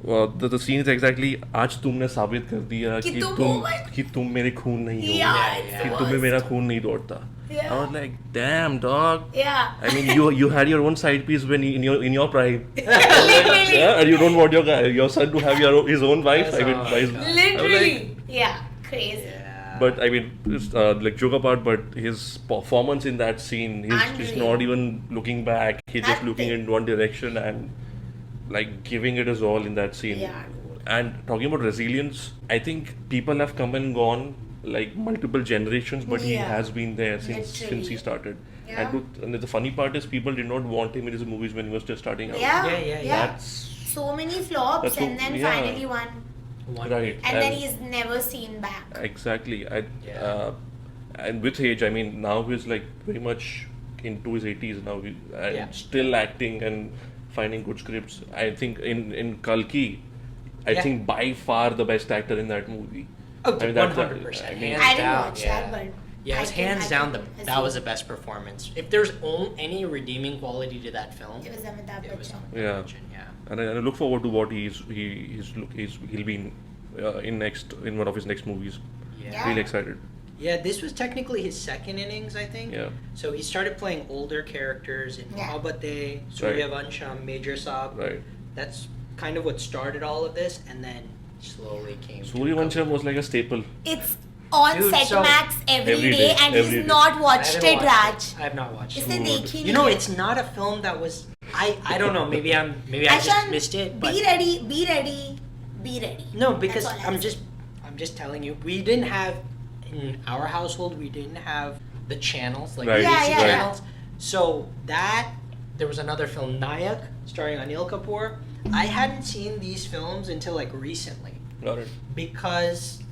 The scene is exactly आज तुमने साबित कर दिया कि तुम मेरे खून नहीं हो कि तुम्हें मेरा खून नहीं दौड़ता. I was like, damn dog. Yeah. I mean, you had your own side piece when in your prime. Yeah, and you don't want your son to have his own wife. I mean, Literally. Yeah. Crazy. Yeah. But I mean, it's, like joke apart, but his performance in that scene, he's not even looking back. He's just looking in one direction and like giving it his all in that scene. Yeah. And talking about resilience, I think people have come and gone like multiple generations, but he has been there since he started. Yeah. And the funny part is people did not want him in his movies when he was just starting out. Yeah. That's so many flops and then finally one. Right. And then he's never seen back. Exactly. And with age, I mean, now he's like very much into his 80s now, and still acting and finding good scripts. I think in Kalki, I think by far the best actor in that movie. Oh, I mean, 100%. I didn't watch that, but yeah, it was hands down that was the best performance. If there's any redeeming quality to that film, it was Amitabh Bachchan. Yeah. And I look forward to what he'll be in one of his next movies. Yeah. Really excited. Yeah, this was technically his second innings, I think. Yeah. So he started playing older characters in Mohabbatein, Suryavansham, Major Saab. Right. That's kind of what started all of this, and then slowly came. Suryavansham was like a staple. It's on Setmax every day, and he's not watched it, Raj. I have not watched it. You know, it's not a film that was. I don't know. Maybe I just missed it. But be ready. No, because I'm just telling you, we didn't have in our household. We didn't have the channels like basic channels. So there was another film, Nayak, starring Anil Kapoor. I hadn't seen these films until like recently. Got it. Because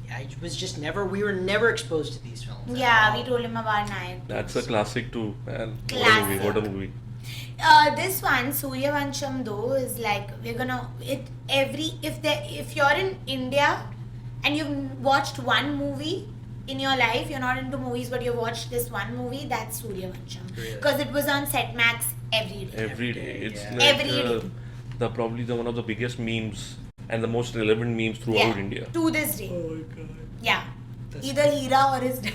we were never exposed to these films. Yeah, we told him about Nayak. That's a classic too, man. Classic. What a movie. This one, Suryavansham though, is like if you're in India and you've watched one movie in your life, you're not into movies but you've watched this one movie, that's Suryavansham. Because it was on Setmax every day. Every day. It's like every day. Probably one of the biggest memes and the most relevant memes throughout India. To this day. Oh my god. Yeah. Either Hira or his dad.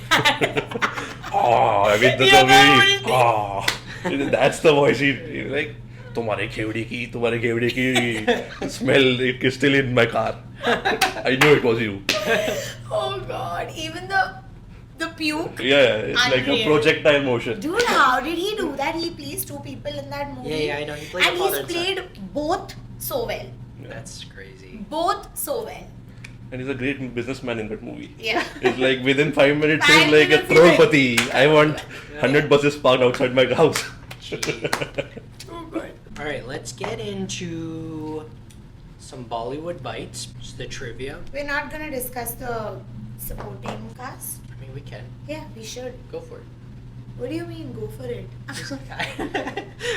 I mean, that's the voice. He like, तुम्हारे घेवड़े की smell is still in my car. I knew it was you. Oh god, even the puke. Yeah, it's like a projectile motion. Dude, how did he do that? He plays two people in that movie. Yeah, I know. He played and the father he's played both so well. Yeah. That's crazy. Both so well. And he's a great businessman in that movie. Yeah. It's like within 5 minutes, he's like a crorepati. I want 100 buses parked outside my house. Too good. All right, let's get into some Bollywood bites. Just the trivia. We're not gonna discuss the supporting cast. I mean, we can. Yeah, we should. Go for it. What do you mean, go for it?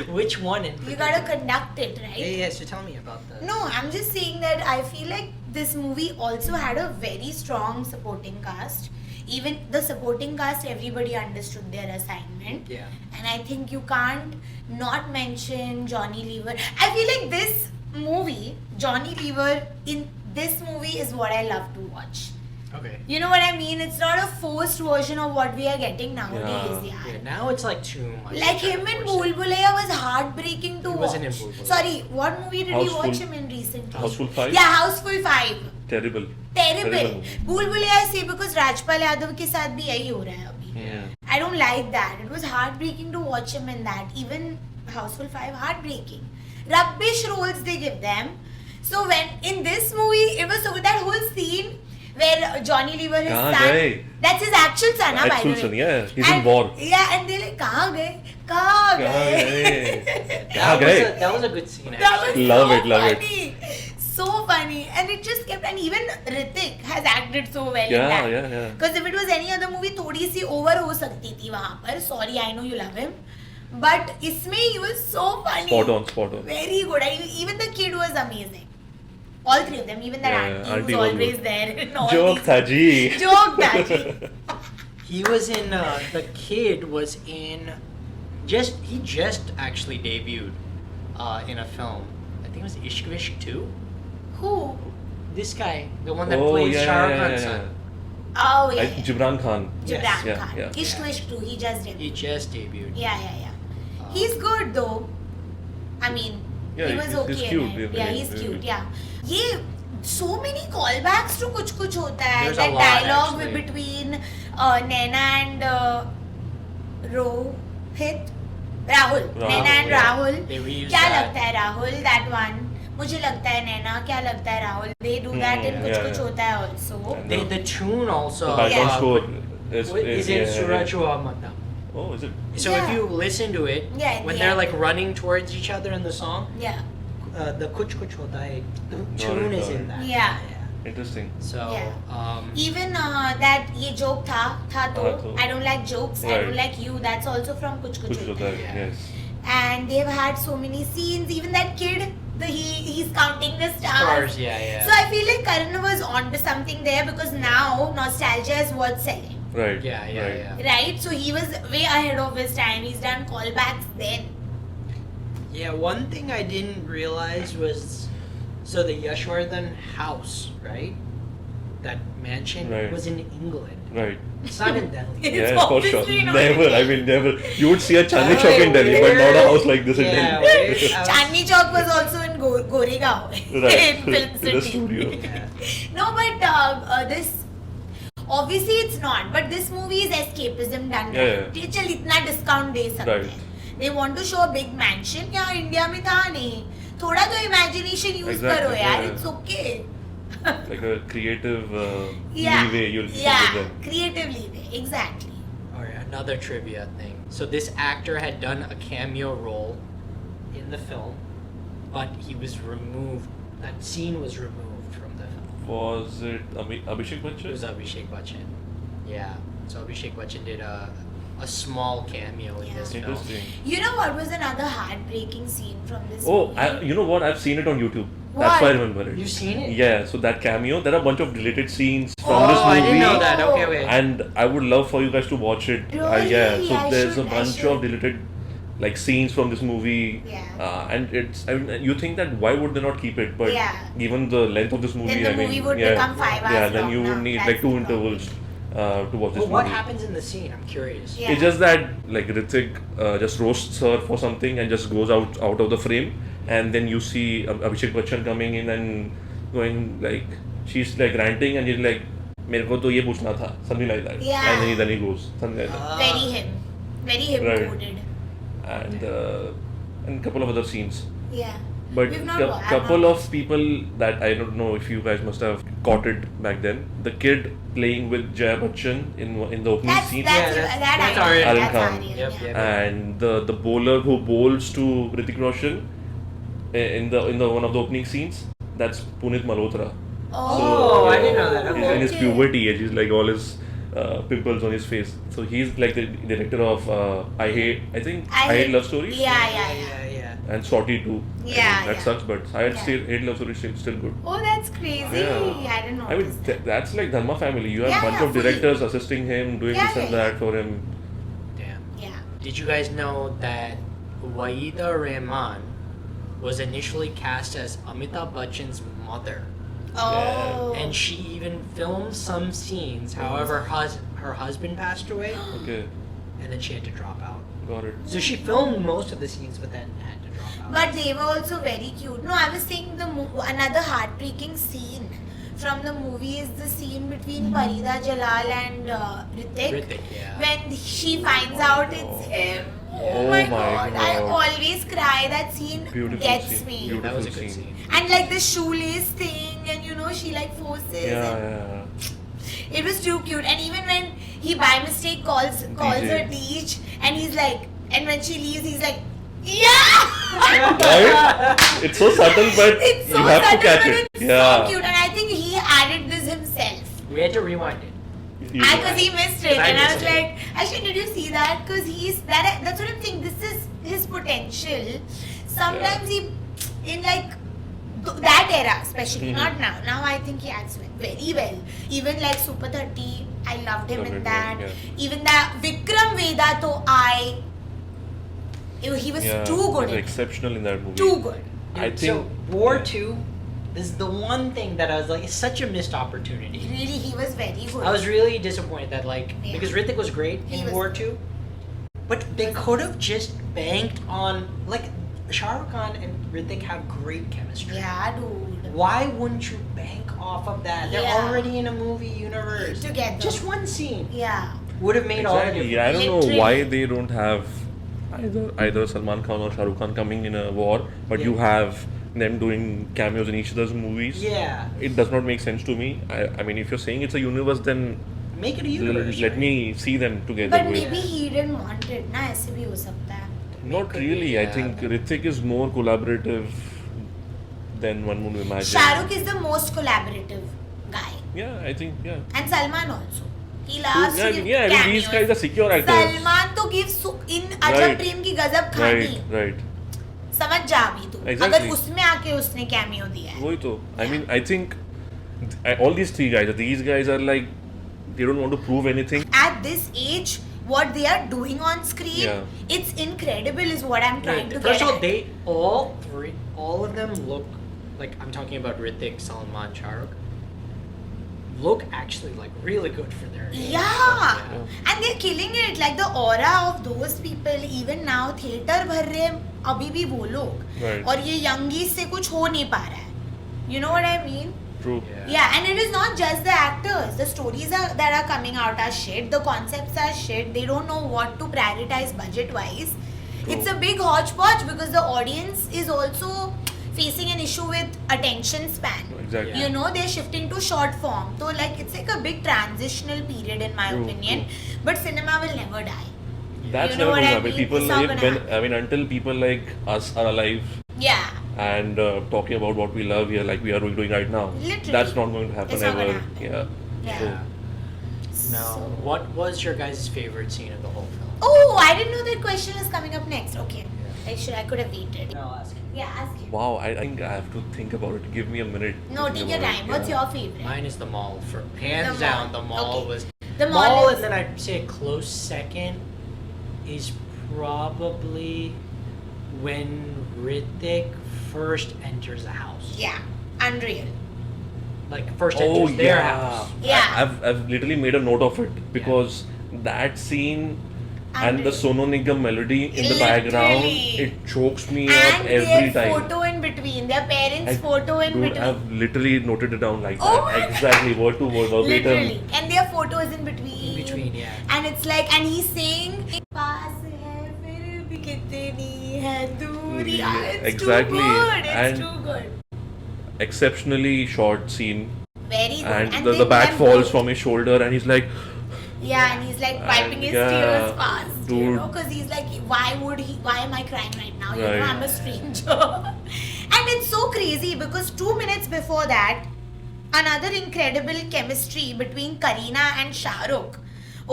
Which one in You gotta conduct it, right? Yeah, so tell me about that. No, I'm just saying that I feel like this movie also had a very strong supporting cast. Even the supporting cast, everybody understood their assignment. Yeah. And I think you can't not mention Johnny Lever. I feel like this movie, Johnny Lever in this movie is what I love to watch. Okay. You know what I mean? It's not a forced version of what we are getting nowadays. Yeah, now it's like too much. Like him in Bhool Bhulaiya was heartbreaking to He watch. wasn't in Bhool Bhulaiya. Sorry, what movie did you watch Houseful. him in recently? Houseful 5? Yeah, Houseful 5. Terrible. Terrible. Bhool Bhulaiya I say because Rajpal Yadav ke saath bhi yahi ho raha hai abhi. Yeah. I don't like that. It was heartbreaking to watch him in that. Even Houseful 5, heartbreaking. Rubbish roles they give them. So when in this movie, it was so good. That whole scene where Johnny Lever, his son, that's his actual son, by the Actual way. son, yeah. He's in war. Yeah, and they're like, kahan gaye? That was a good scene. That was Love so it, love it. funny. So funny. And it just kept, and even Hrithik has acted so well in that. Yeah. Because if it was any other movie, थोड़ी सी over हो सकती थी वहाँ पर. Sorry, I know you love him. But इसमें he was so funny. Spot on. Very good. And even the kid was amazing. All three of them. Even that auntie auntie was was always good. there. In all Joke these- tha ji. Joke tha ji. He was in. The kid was in. He just actually debuted in a film. I think it was Ishq Vishk 2. Who? This guy, the one that plays Shah Rukh Khan's son. Oh yeah. Jibran Khan. Jibran Yes. Khan. Yeah. Ishq Vishk 2. He just did. He just debuted. Yeah. He's good though. I mean, Yeah, he was he's okay. cute, in it. yeah, He's really. cute. Yeah. ये so many callbacks to कुछ कुछ होता है. There's a That lot, dialogue actually. between Naina and Rohit, Rahul. Naina and yeah. Rahul. They reused क्या that. लगता है Rahul? That one. मुझे लगता है नैना. क्या लगता है Rahul? They do that in कुछ कुछ होता है also. The tune also. The background Yeah. score is in Suraj Mata. Oh, is it? So Yeah. if you listen to it, Yeah, when yeah. they're like running towards each other in the song, Yeah. The Kuch Kuch Hota Hai tune is in that. Yeah. Interesting. So, Yeah. Even that ये joke था तो तो. I don't like jokes. I Right. don't like you. That's also from कुछ कुछ Kuch होता hota है. hai, yes. And they've had so many scenes. Even that kid, he's counting the stars. stars, yeah. So I feel like Karan was onto something there because now nostalgia is worth selling. Right. Yeah. Right? So he was way ahead of his time. He's done callbacks then. Yeah, one thing I didn't realize was, so the Yashwardhan house, right? That mansion Right. was in England. Right. It's not in Delhi. It's Yes, for sure. obviously not Never. in I Delhi. mean, never. You would see a Chandni Oh, Chowk in Delhi, but not a house like this in Yeah, Delhi. weird. I was- Chandni Chowk was also in Goregaon Right. in Film In the City. studio. No, but this obviously it's not. But this movie is escapism done Yeah, right. ये चल इतना discount दे सकते Right. हैं. They want to show a big mansion. यहाँ India में था नहीं. थोड़ा तो imagination use Exactly, करो यार. yeah. It's okay. Like a creative Yeah. leeway you'll give Yeah. them. Creative leeway. Exactly. Alright, another trivia thing. So this actor had done a cameo role in the film, but he was removed. That scene was removed from the film. Was it Abhishek It was Bachchan? Abhishek Bachchan. Yeah. So Abhishek Bachchan did a small cameo in Yeah. this film. Interesting. You know what was another heartbreaking scene from this Oh, movie? you know what? I've seen it on YouTube. What? That's why I remember it. You've seen it? Yeah, so that cameo, there are a bunch of deleted scenes from Oh, this movie. I didn't know that. Okay, wait. And I would love for you guys to watch it. Really? Yeah, so I there's should- a I bunch should. of deleted like scenes from this movie. Yeah. And it's, I mean, you think that why would they not keep it? But Yeah. given the length of this movie, Then the I mean, movie would yeah, become 5 hours yeah, then long you would now. need That's like 2 the problem. intervals to watch this But what movie. happens in the scene? I'm curious. Yeah. It's just that like Hrithik just roasts her for something and just goes out of the frame, and then you see Abhishek Bachchan coming in and going like she's like ranting and he's like मेरे को तो ये पूछना था, something like that. Yeah. And then he goes something like that. Very him. Very him Right. coded. And a couple of other scenes. Yeah. But We've not a couple of people that I don't know if you guys must have caught it back then. The kid playing with Jaya Bachchan in the opening That's scene. that's Aryan. Aryan That's Khan. Aryan, Yep, yeah. yep. And the bowler who bowls to Hrithik Roshan in the one of the opening scenes, that's Punit Malhotra. Oh, I didn't know that. He's in his Okay. puberty age. He's like all his pimples on his face. So he's like the director of I Hate Love Stories Yeah. and Sorty too. I Yeah, mean, that yeah. sucks, but I Yeah. Hate Love Stories still good. Oh, that's crazy. Yeah. I didn't know. I mean, that's like Dharma family. You have Yeah, a bunch yeah, of fully. directors assisting him, doing Yeah, this and yeah, that for him. Damn. Yeah. Did you guys know that Waida Rahman was initially cast as Amitabh Bachchan's mother? Oh. And she even filmed some scenes. However, her husband passed away, Okay, and then she had to drop out. got it. So she filmed most of the scenes, but then had to drop out. But they were also very cute. No, I was saying another heartbreaking scene from the movie is the scene between Farida Jalal and Hrithik. Hrithik, yeah. When she finds out it's him. Oh my god. I God. always cry. That scene Beautiful gets scene. me. Beautiful. That was a good scene. scene. And like the shoelace thing, and she like forces. Yeah. It was too cute. And even when he by mistake calls her Deej, and he's like, and when she leaves, he's like, yeah. Right? It's so subtle, but It's so you have subtle, to catch but it. it's Yeah. so cute. And I think he added this himself. We had to rewind it. Because he missed it, I and I missed was it. like, actually, did you see that? Because that's what I'm saying. This is his potential. Sometimes he, in like that era, especially Mhm. not now. Now I think he acts very well. Even like Super 30 I loved him Loved in it, that. yeah. Even that Vikram Vedha, he was too good. He's exceptional in that movie. Too good. I Dude, think so War 2 is the one thing that I was like, it's such a missed opportunity. Really, he was very good. I was really disappointed that Yeah. because Hrithik was great He in was- War 2, but they could have just banked on Shah Rukh Khan and Hrithik have great chemistry. Yeah, dude. Why wouldn't you bank off of that? They're Yeah. already in a movie universe. Together. Just one scene Yeah. would have made all the exactly. difference. I don't know Literally. why they don't have either Salman Khan or Shah Rukh Khan coming in a war, but you Yeah. have them doing cameos in each other's movies. Yeah. It does not make sense to me. I mean, if you're saying it's a universe, then Make it a universe. let right? me see them together. But with. maybe he didn't want it. ना ऐसे भी हो सकता है. Not Could be, really. I yeah. think Hrithik is more collaborative than one would imagine. Shah Rukh is the most collaborative guy. Yeah, I think And Salman also. He loves Yeah, to give yeah, I mean, these cameos. guys are secure actors. Salman तो gives in Ajab Right. प्रेम की गजब खानी. Right. समझ जा अभी तू. Exactly. अगर उसमें आके उसने कैमियो दिया है. वही तो. I mean, I think all these three guys, these guys are like, they don't want to prove anything. At this age, what they are doing on screen, Yeah. it's incredible is what I'm trying to First get of all, at. they all of them look like, I'm talking about Hrithik, Salman, Shah Rukh, look actually like really good for their age. Yeah. And they're killing it. Like the aura of those people, even now, theater भर रहे हैं अभी भी वो लोग. Right. और ये youngies से कुछ हो नहीं पा रहा है. You know what I mean? True. Yeah, and it is not just the actors. The stories that are coming out are shit. The concepts are shit. They don't know what to prioritize budget-wise. It's a big hodgepodge because the audience is also facing an issue with attention span. Exactly. You know, they're shifting to short form. So, like, it's like a big transitional period in my True, opinion. But cinema will never die. That's You know never what going to I happen. mean? People It's not like, gonna until people like us are alive Yeah. and talking about what we love here, like we are doing right now, Literally. that's not going to happen It's not ever. gonna happen. Yeah. Yeah. Now, what was your guys' favorite scene of the whole film? Oh, I didn't know that question is coming up next. Okay. I could have waited. I'll ask you. Yeah, ask him. Wow, I think I have to think about it. Give me a minute. No, take your time. What's your favorite? Mine is the mall. For hands The down, mall. the mall Okay. was The mall is- and then I'd say a close second is probably when Hrithik first enters the house. Yeah, unreal. Like first Oh enters their yeah. house. Yeah. I've literally made a note of it because that scene and the Unreal. Sono Nigam melody in the Literally. background, it chokes me up And every their time. photo in between, their parents' photo in Dude, between. I've literally noted it down like Oh that. my God. Exactly, word to word, verbatim. Literally. And their photo is in between. In between, yeah. And it's like, and he's saying, पास है फिर भी कितनी है दूरी. Yeah, It's exactly. too good. It's And- too good. Exceptionally short scene. Very good. And they the bat them falls both- from his shoulder and he's like, Yeah, and he's like wiping his yeah, tears fast, you dude. know, because he's like, why am I crying right now? You Right. know, I'm a stranger. And it's so crazy because 2 minutes before that, another incredible chemistry between Kareena and Shah Rukh.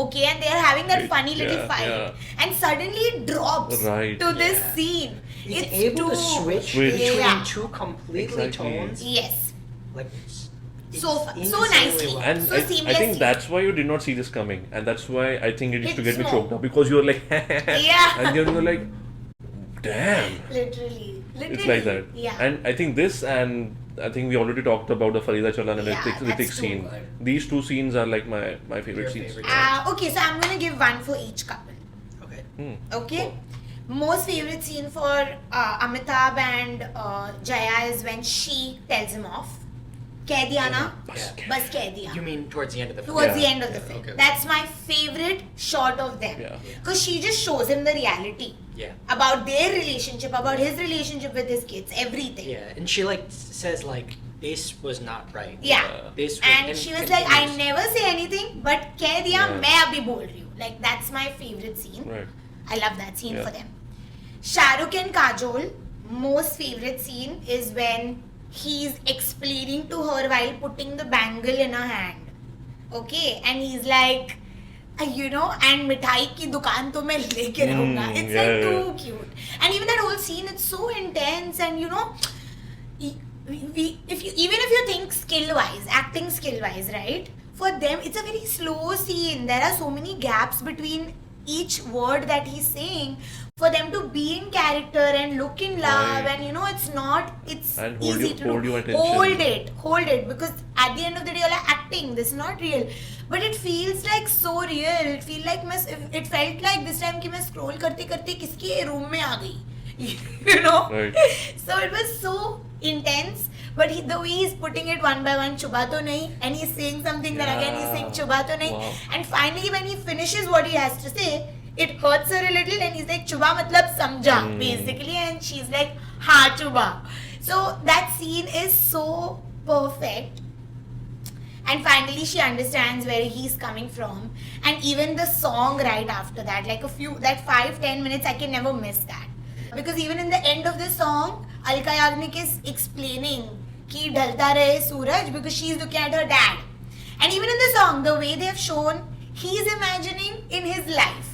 Okay, and they're having that funny little Yeah, fight. yeah. And suddenly it drops Right. to this Yeah. scene. It's It's able to too- switch Switch. between Yeah. two completely Exactly. tones. Yes. Like So insanely nicely. well. and So I think seamlessly. that's why you did not see this coming, and that's why I think it used to It's get me more. choked up because you were like, Yeah. and then you were like, damn, Literally. it's like that. Yeah. And I think this, and I think we already talked about the Farida Chalan and Yeah, Hrithik that's too scene. good. These two scenes are like my favorite Your scenes. favorite. Okay, so I'm gonna give one for each couple. Okay. Okay. Most favorite scene for Amitabh and Jaya is when she tells him off. Keh diya na? Yeah. Bas keh diya. You mean towards the end of the film? Towards Yeah. the end of the Yeah, film. okay. That's my favorite shot of them. Yeah. Because she just shows him the reality Yeah. about their relationship, about his relationship with his kids, everything. Yeah, and she like says like this was not right. Yeah. This was, And she was like, I never say anything, but keh diya, Yeah. main abhi bol rahi hu. Like, that's my favorite scene. Right. I love that scene Yeah. for them. Shah Rukh and Kajol, most favorite scene is when he's explaining to her while putting the bangle in her hand. Okay? And he's like, you know, and mithai ki dukaan to main leke rahunga. It's yeah, like yeah. too cute. And even that whole scene, it's so intense and you know, even if you think skill wise, acting skill wise, right? for them, it's a very slow scene. There are so many gaps between each word that he's saying for them to be in character and look in love, and it's and easy to hold do. your attention. Hold it, because at the end of the day, you're like acting. This is not real, but it feels like so real. It felt like this time कि मैं scroll करते करते किसके room में आ गई, you know. Right. So it was so intense. But the way he's putting it one by one, chuba to nahi, and he's saying something, then again he's saying chuba to nahi. Wow. And finally when he finishes what he has to say, it hurts her a little, and he's like, chuba matlab samjha, basically, and she's like, ha chuba. So that scene is so perfect. And finally she understands where he's coming from. And even the song right after that, like that 5-10 minutes, I can never miss that. Because even in the end of the song, Alka Yagnik is explaining कि ढलता रहे सूरज, because she's looking at her dad. And even in the song, the way they have shown, he's imagining in his life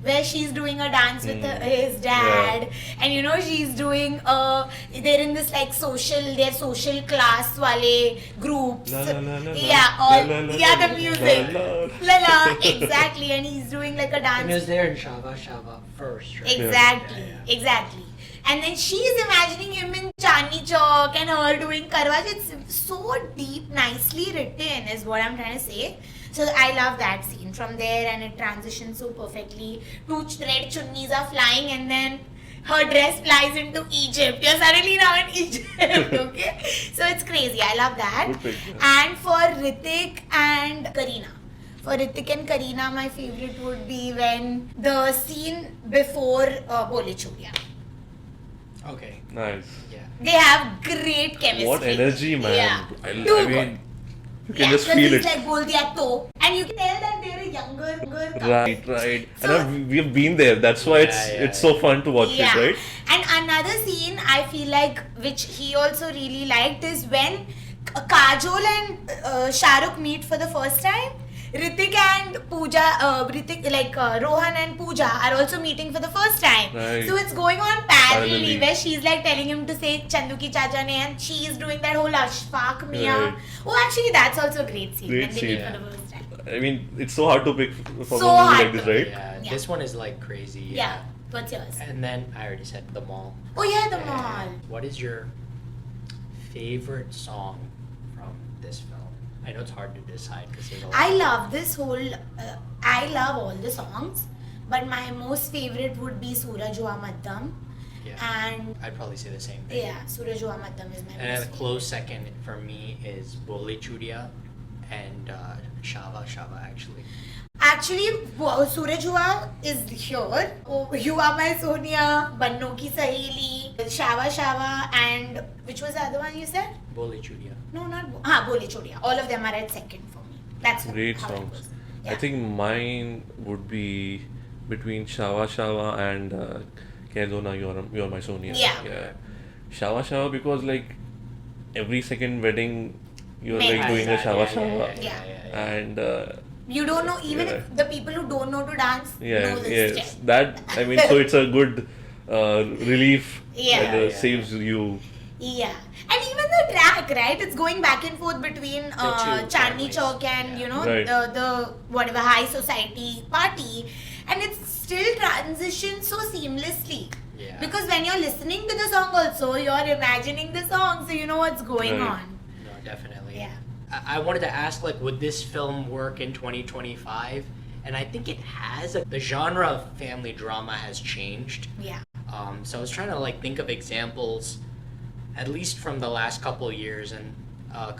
where she's doing a dance with his dad, and she's doing they're in this like social class wale groups, the music, la la, exactly, and he's doing like a dance. And it was there in Shava Shava first, right? Exactly. And then she's imagining him in Chandni Chowk and her doing Karwa. It's so deep, nicely written is what I'm trying to say. So I love that scene from there, and it transitions so perfectly. 2 red chunnis are flying, and then her dress flies into Egypt. You're suddenly now in Egypt, okay? So it's crazy. I love that. Good picture. And for Hrithik and Kareena. For Hrithik and Kareena, my favorite would be when the scene before Bole Churiya. Okay. Nice. Yeah. They have great chemistry. What energy, man. Yeah. I Too mean, you good. can just because feel he's it. like bol diya to, and you can tell that they're a younger couple. Right. So- And we have been there. That's why it's so fun to watch it, right? And another scene I feel like which he also really liked is when Kajol and Shah Rukh meet for the first time. Hrithik and Rohan and Pooja are also meeting for the first time. Right. So it's going on parallelly Parallelly. where she's like telling him to say Chandu ki chacha ne, and she is doing that whole Ashfaq Mia. Right. Oh, actually that's also a great scene Great when they scene. meet for the first time. I mean, it's so hard to pick from a So movie hard like this, to right? Yeah. Yeah. This one is like crazy. Yeah. What's yours? And then I already said The Mall. Oh yeah, the And mall. What is your favorite song from this film? I know it's hard to decide because there's a lot. I love this whole. I love all the songs, but my most favorite would be Suraj Hua Maddam, Yeah. and I'd probably say the same thing. yeah, Suraj Hua Maddam is my And most a close second for me is Bole Churiya and Shava Shava actually. Actually, Suraj Hua is here. Oh, You Are My Sonia, Banno Ki Saheli, Shava Shava, and which was the other one you said? Bole Churiya. No, not Bole Chodiya. All of them are at second for me. That's Great how it songs. goes. I Yeah. think mine would be between Shava Shava and Kedona, You're My Sonia. Yeah. Shava Shava because like every second wedding you're Make like doing a Shava Shava. Yeah. And You don't know, even Yeah. if the people who don't know to dance know this yes, step. that I mean, so it's a good relief Yeah. that Yeah. saves you. Yeah, and even the track, right? It's going back and forth between The two Chandni families. Chowk and Yeah. Right. the whatever high society party, and it's still transitions so seamlessly. Yeah. Because when you're listening to the song, also you're imagining the song, so you know what's going Right. on. No, definitely. Yeah. I wanted to ask, like, would this film work in 2025? And I think it has. The genre of family drama has changed. Yeah. So I was trying to like think of examples, at least from the last couple of years, and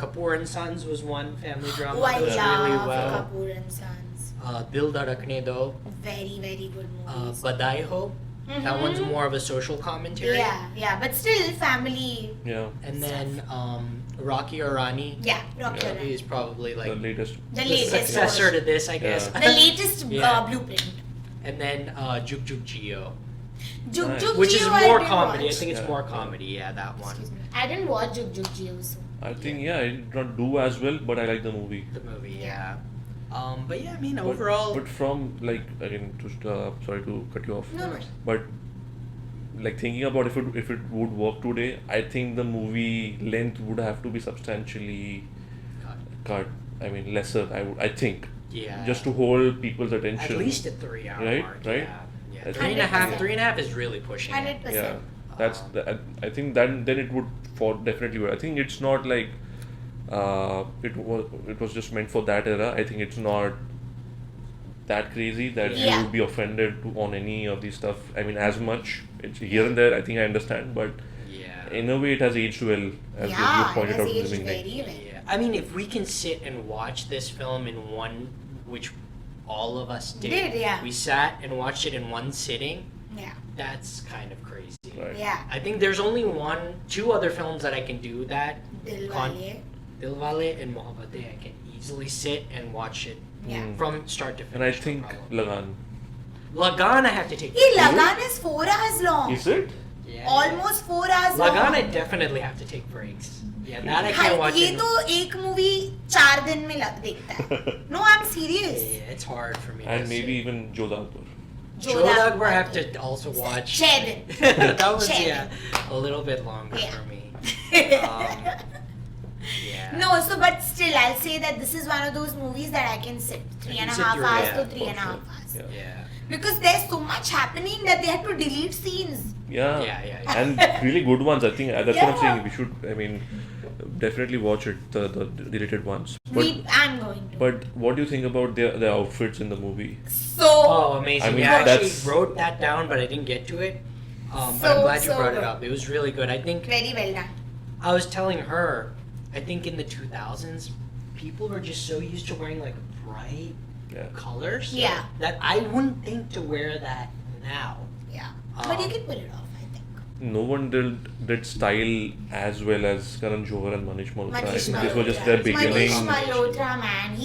Kapoor and Sons was one family drama Oh, I that was love really well. Kapoor and Sons. Dil Dhadakne Do, Very, very good movies. Badai Ho. That one's more of a social commentary. Yeah, but still family. Yeah. And then Rocky or Rani Yeah, Rocky Yeah. Horror. is probably like The latest. The the latest successor to this, I guess. The latest Yeah. blueprint. And then Juk Juk Geo, Juk Nice. Juk which is Geo I more didn't comedy. I watch. think it's Yeah. more comedy. Yeah, that one. Excuse me. I didn't watch Juk Juk Geo. So. I think I did not do as well, but I like the movie. The movie, yeah. But yeah, I mean, overall, But from like again, sorry to cut you off. No. But like thinking about if it would work today, I think the movie length would have to be substantially cut. I mean, lesser. I think. Yeah. Just to hold people's At attention. least a 3-hour Right, mark. right. Yeah. That's 3.5 is really pushing it. 100%. Yeah, that's I think then it would for definitely work. I think it's not like it was just meant for that era. I think it's not that crazy that you Yeah. would be offended on any of these stuff. I mean, as much it's here and there. I think I understand, but Yeah. in a way, it has aged well, as you Yeah, it pointed has out in the aged beginning. very well. Yeah. I mean, if we can sit and watch this film in one, which all of us did, Yeah. we sat and watched it in one sitting. Yeah. That's kind of crazy. Right. Yeah. I think there's only two other films that I can do that. Dilwale. Dilwale and Mohabbatein. I can easily sit and watch it Yeah. from start to finish. And I no think problem. Lagan. Lagan, I have to take. Hey, Lagan is 4 hours long. Is it? Yeah. Almost 4 hours long. Lagan, I definitely have to take breaks. Yeah, that I can't watch ये it. तो एक movie 4 दिन में देखता है. No, I'm serious. Yeah, it's hard for me. And to maybe sit. even Jodhpur. Joe Akbar I have to also watch. 6 दिन. That was 6 yeah a little bit longer Yeah. for me. Yeah. No, so but still, I'll say that this is one of those movies that I can sit 3.5 sit through, hours yeah, to 3.5 for hours. sure. Yeah. Because there's so much happening that they had to delete scenes. Yeah. Yeah. And really good ones. I think that's what I'm Yeah. saying. We should. I mean, definitely watch it. The deleted ones. But I'm going to. but what do you think about their outfits in the movie? So, Oh, amazing! I mean, I actually that's- wrote that down, but I didn't get to it. But I'm So- glad you so brought it good. up. It was really good. I think very well done. I was telling her. I think in the 2000s, people were just so used to wearing like bright Yeah. colors. Yeah. That I wouldn't think to wear that now. Yeah. But you Um, can pull it off, I think. No one did style as well as Karan Johar and Manish Malhotra. I Manish think this was just their Malhotra. beginning. Manish Malhotra, man.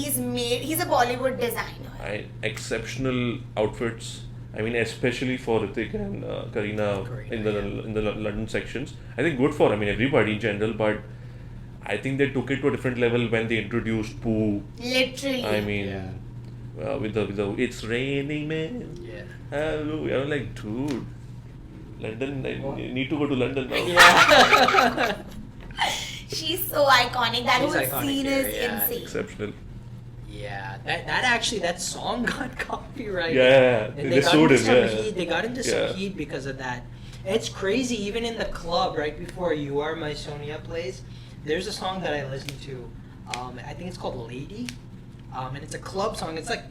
He's a Bollywood designer. Exceptional outfits. I mean, especially for Hrithik and Kareena in the London sections. I think good for everybody in general, but I think they took it to a different level when they introduced Pooh. Literally. I mean, with the it's raining man. Yeah. Hello, I was like, dude, London. I need to go to London now. Yeah. She's so iconic. That She's whole iconic scene here, is yeah. insane. Exceptional. Yeah, that song got copyrighted. Yeah, And they got sued into him, some yeah. heat. They got into some Yeah. heat because of that. And it's crazy, even in the club right before "You Are My Sonia" plays, there's a song that I listen to. I think it's called "Lady," and it's a club song. It's like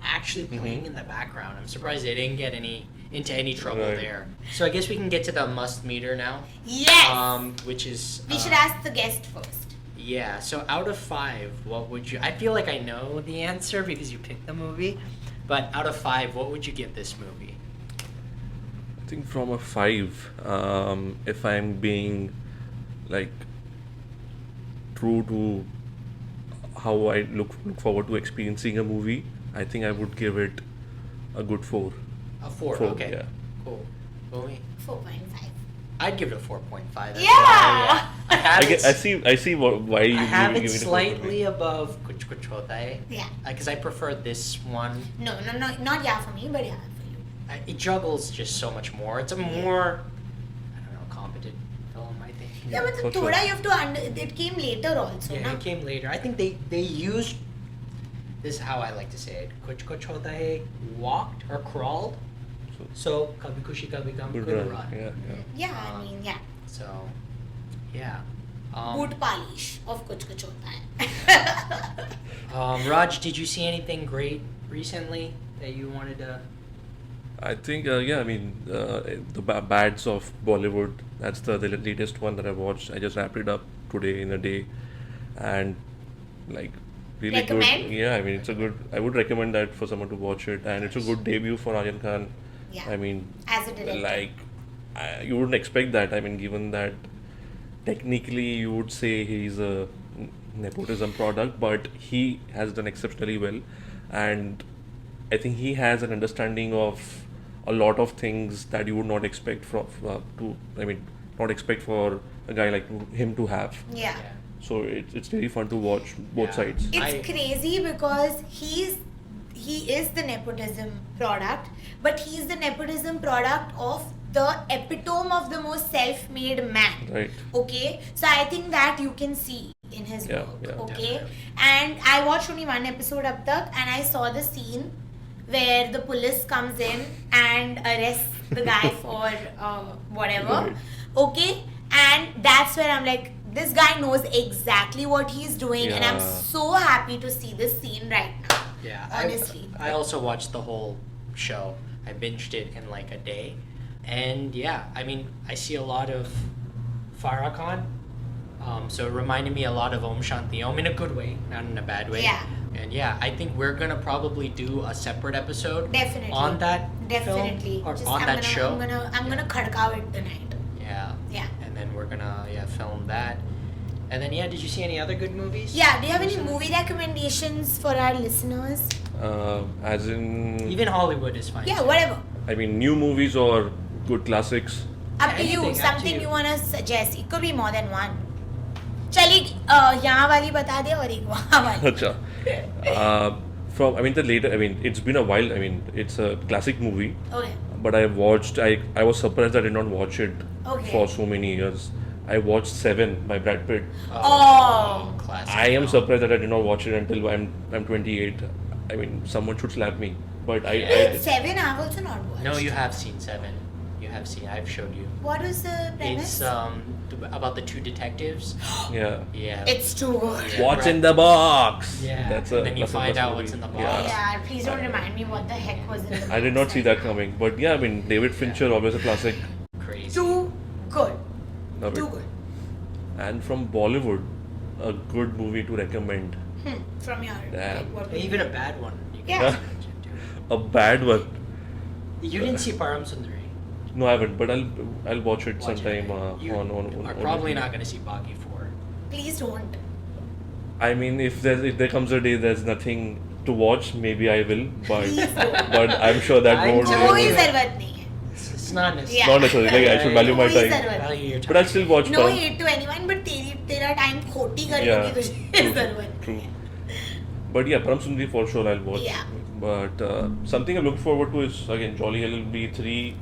actually playing in the background. I'm surprised they didn't get into any trouble Right. there. So I guess we can get to the must meter now. Yes. Which is We should ask the guest first. Yeah, so out of 5, what would you... I feel like I know the answer because you picked the movie, but out of 5, what would you give this movie? I think from a 5, if I'm being like true to how I look forward to experiencing a movie, I think I would give it a good 4. A 4, 4, okay. yeah. Cool. Bhumi? 4.5. I'd give it a 4.5. as Yeah! well, I have I see why you I have giving it it a 4. slightly above Kuch Kuch Hota Hai, Yeah. because I prefer this one. No, not yeah for me, but yeah for you. It juggles just so much more. It's a more, I don't know, competent film, I think. Yeah, but for thoda sure. you have to it came later also, Yeah, na? it came later. I think they used, this is how I like to say it, Kuch Kuch Hota Hai walked or crawled, so Kabhi Khushi Kabhie Gham Good could run. run. Yeah. Yeah, I mean, yeah. So, yeah. Boot polish of kuch kuch hota hai. Raj, did you see anything great recently that you wanted to... I think the bads of Bollywood. That's the latest one that I watched. I just wrapped it up today in a day, and like really Recommend? good. Yeah, I mean it's a good. I would recommend that for someone to watch it, and it's a good debut for Aryan Khan. Yeah. I mean, As a director. like you wouldn't expect that. I mean, given that technically you would say he's a nepotism product, but he has done exceptionally well, and I think he has an understanding of a lot of things that you would not expect not expect for a guy like him to have. Yeah. So it's really fun to watch both Yeah. sides. It's crazy because he is the nepotism product, but he's the nepotism product of the epitome of the most self-made man. Right. Okay, so I think that you can see in his Yeah, work. yeah. Okay, and I watched only one episode up tak, and I saw the scene where the police comes in and arrests the guy for whatever. Right. Okay, and that's where I'm like, this guy knows exactly what he's doing, and I'm Yeah. so happy to see this scene right now. Yeah, Honestly. I also watched the whole show. I binged it in like a day. And yeah, I mean, I see a lot of Farah Khan. So it reminded me a lot of Om Shanti Om in a good way, not in a bad way. Yeah. And yeah, I think we're gonna probably do a separate episode Definitely. on that Definitely. film or Just on that show. I'm gonna khadkav it tonight. Yeah. Yeah. And then we're gonna film that. And then yeah, did you see any other good movies? Yeah, do you have any movie recommendations for our listeners? As in, Even Hollywood is fine. Yeah, too. whatever. I mean, new movies or good classics? Up to Anything, you. up to Something you. you wanna suggest. It could be more than one. चलिए यहाँ वाली बता दे और एक वहाँ वाली. Acha. From, I mean, the later, I mean, it's been a while. I mean, it's a classic movie. Okay. But I was surprised I did not watch it Okay. for so many years. I watched Seven by Brad Pitt. Oh. Classic. I am film. surprised that I did not watch it until I'm 28. I mean, someone should slap me. But I Seven I've also not watched. No, you have seen Seven. You have seen. I've showed you. What was the premise? It's about the two detectives. yeah. Yeah. It's too good. Yeah. What's in the box? Yeah. That's And then you that's a find that's a out movie. what's in the box. Yeah. Yeah, please don't remind me what the heck was in the I did not box. see that coming. But yeah, I mean, David Fincher, always a classic. Crazy. Too good. Love Too it. good. And from Bollywood, a good movie to recommend. From your Damn. what Even a bad one. You can Yeah. recommend it too. A bad one. You didn't see Param Sundari. No, I haven't, but I'll watch it Watch sometime it. You on are probably not going to see Baki 4. Please don't. I mean, if there comes a day there's nothing to watch, maybe I will. But Please don't. but I'm sure that I'm won't. telling कोई you. जरूरत नहीं है. It's not necessary. Yeah. Not necessarily. Like I should value my कोई time. जरूरत Value नहीं. your time. But I'll still watch. No Param. hate to anyone, but तेरा time खोटी करने Yeah. की तुझे True. जरूरत True. नहीं है. But yeah, Param Sundari for sure I'll watch. Yeah. But something I look forward to is again Jolly LLB 3.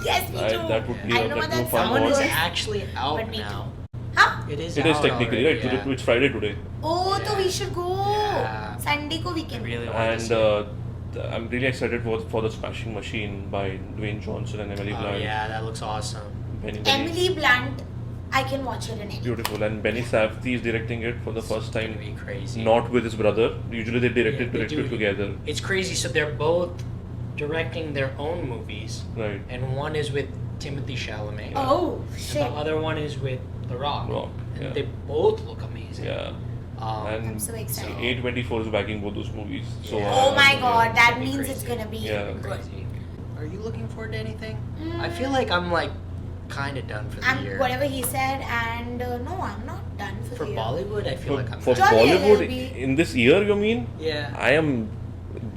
Yes, me too. That would be I a know that that would fun Someone someone is watch. is. actually out But me now. Huh? It is It is out technically already, right. yeah. It's Friday today, Oh, Yeah. so we should go. Yeah. Sunday को I weekend. really want to and see it. I'm really excited for the Smashing Machine by Dwayne Johnson and Emily Oh, Blunt. yeah, that looks awesome. Benny Emily Blunt, I can watch her in anything. beautiful, and Benny Safdie is directing it for the first It's time. gonna be crazy. Not with his brother. Usually they direct Yeah, it they do. together. It's crazy. So they're both directing their own movies, Right. and one is with Timothy Chalamet. Oh, And shit. the other one is with The Rock. Rock, And yeah. they both look amazing. Yeah. And I'm so excited. A24 is backing both those movies. So Yeah. Oh my yeah. god, that It'll be means it's crazy. gonna be Yeah. good. crazy. Are you looking forward to anything? I feel like I'm like kind of done for the I'm year. whatever he said, and no, I'm not done for For the year. Bollywood, I feel like I'm For done. Jolly Bollywood, LLB. in this year, you mean? Yeah. I am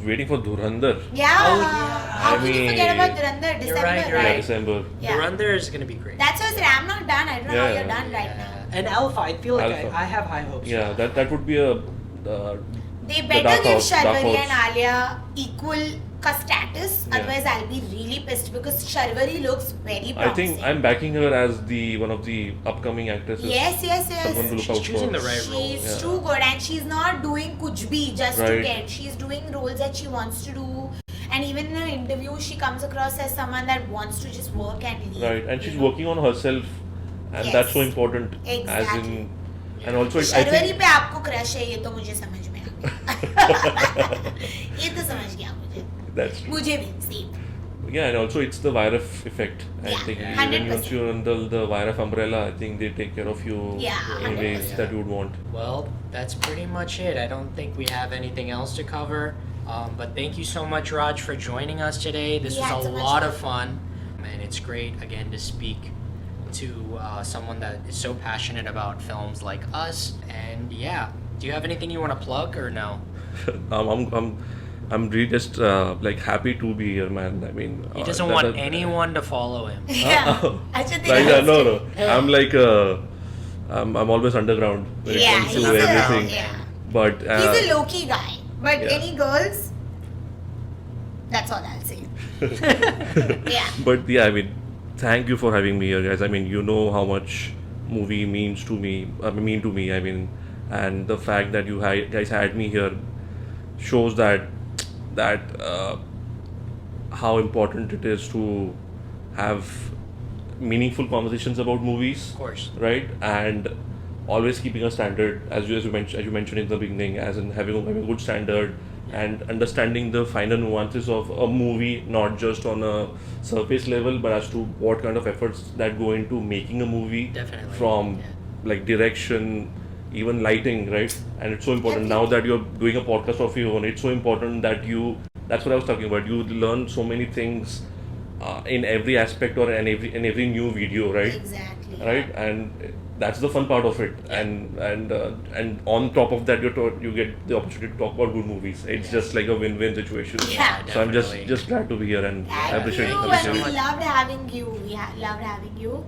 waiting for Dhurandhar. Yeah. Oh, yeah. How I can you mean- forget about Durandar? You're December, right, you're Yeah, right. December. Yeah. Durandar is gonna be great. That's why I said I'm not done. I don't know how Yeah. you're done right now. And Alpha, I feel like Alpha. I have high hopes. Yeah, for that would be a. They The better Dark give Horse, Dark Sharvari Horse. and Alia equal ka status. Yeah. Otherwise, I'll be really pissed because Sharvari looks very promising. I think I'm backing her as one of the upcoming actresses. Yes, yes, Someone to yes. look She's out choosing for. the right role. She's Yeah. too good, and she's not doing kuch bhi just to Right. get. She's doing roles that she wants to do, and even in her interview, she comes across as someone that wants to just work and leave. Right, and she's you know? working on herself, and Yes. that's so important. As Exactly. in, and also I Sharvari think पे आपको crush है ये तो मुझे समझ में आ गया ये तो समझ गया मुझे that's true. मुझे भी same Yeah, and also it's the YRF effect. I Yeah, think yeah. when 100%. you're under the YRF umbrella, I think they take care of you Yeah, in ways 100%. that you would want. Well, that's pretty much it. I don't think we have anything else to cover. But thank you so much, Raj, for joining us today. This We had was so a much lot fun. of fun. And it's great, again, to speak to someone that is so passionate about films like us. And yeah, do you have anything you want to plug or no? I'm really just like happy to be here, man. I mean, He doesn't want anyone to follow him. yeah अच्छा Like, तेरा no, hostel. no. I'm like I'm always underground when it Yeah, comes he's to a- everything. yeah. But He's a low-key guy, but Yeah. any girls, that's all I'll say. Yeah. But yeah, I mean, thank you for having me here, guys. I mean, you know how much movie means to me. I mean to me. I mean, and the fact that you guys had me here shows that how important it is to have meaningful conversations about movies, Of course. right? And always keeping a standard, as you mentioned in the beginning, as in having a good standard and understanding the finer nuances of a movie, not just on a surface level, but as to what kind of efforts that go into making a movie. Definitely. From Yeah. like direction, even lighting, right? And it's so important now that you're doing a podcast of your own. It's so important that that's what I was talking about. You learn so many things in every aspect or in every new video, right? Exactly. Right, and that's the fun part of it. And on top of that, you get the opportunity to talk about good movies. It's just like a win-win situation. Yeah. So I'm Definitely. just glad to be here, and I Thank appreciate you, it. and we much. loved having you. Loved having you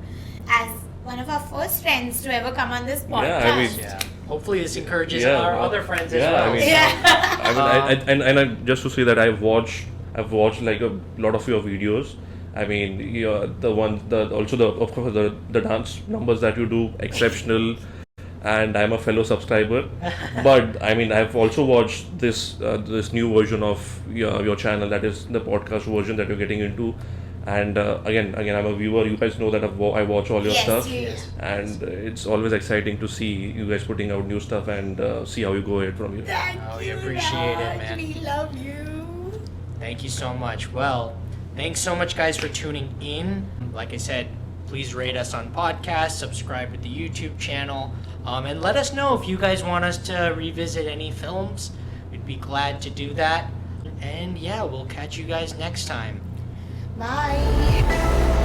as one of our first friends to ever come on this podcast. Yeah, I mean, Yeah. Hopefully this encourages Yeah, our well, other friends as yeah, well. I mean- Yeah. I mean, I just to say that I've watched like a lot of your videos. I mean, of course the dance numbers that you do, exceptional, and I'm a fellow subscriber. But I mean, I've also watched this new version of your channel, that is the podcast version that you're getting into. And again, I'm a viewer. You guys know that I watch all your Yes, stuff, yes. and it's always exciting to see you guys putting out new stuff and see how you go ahead from here. Thank Oh, we you, appreciate it, Raj. man. We love you. Thank you so much. Well, thanks so much, guys, for tuning in. Like I said, please rate us on podcast, subscribe to the YouTube channel, and let us know if you guys want us to revisit any films. We'd be glad to do that. And yeah, we'll catch you guys next time. Bye.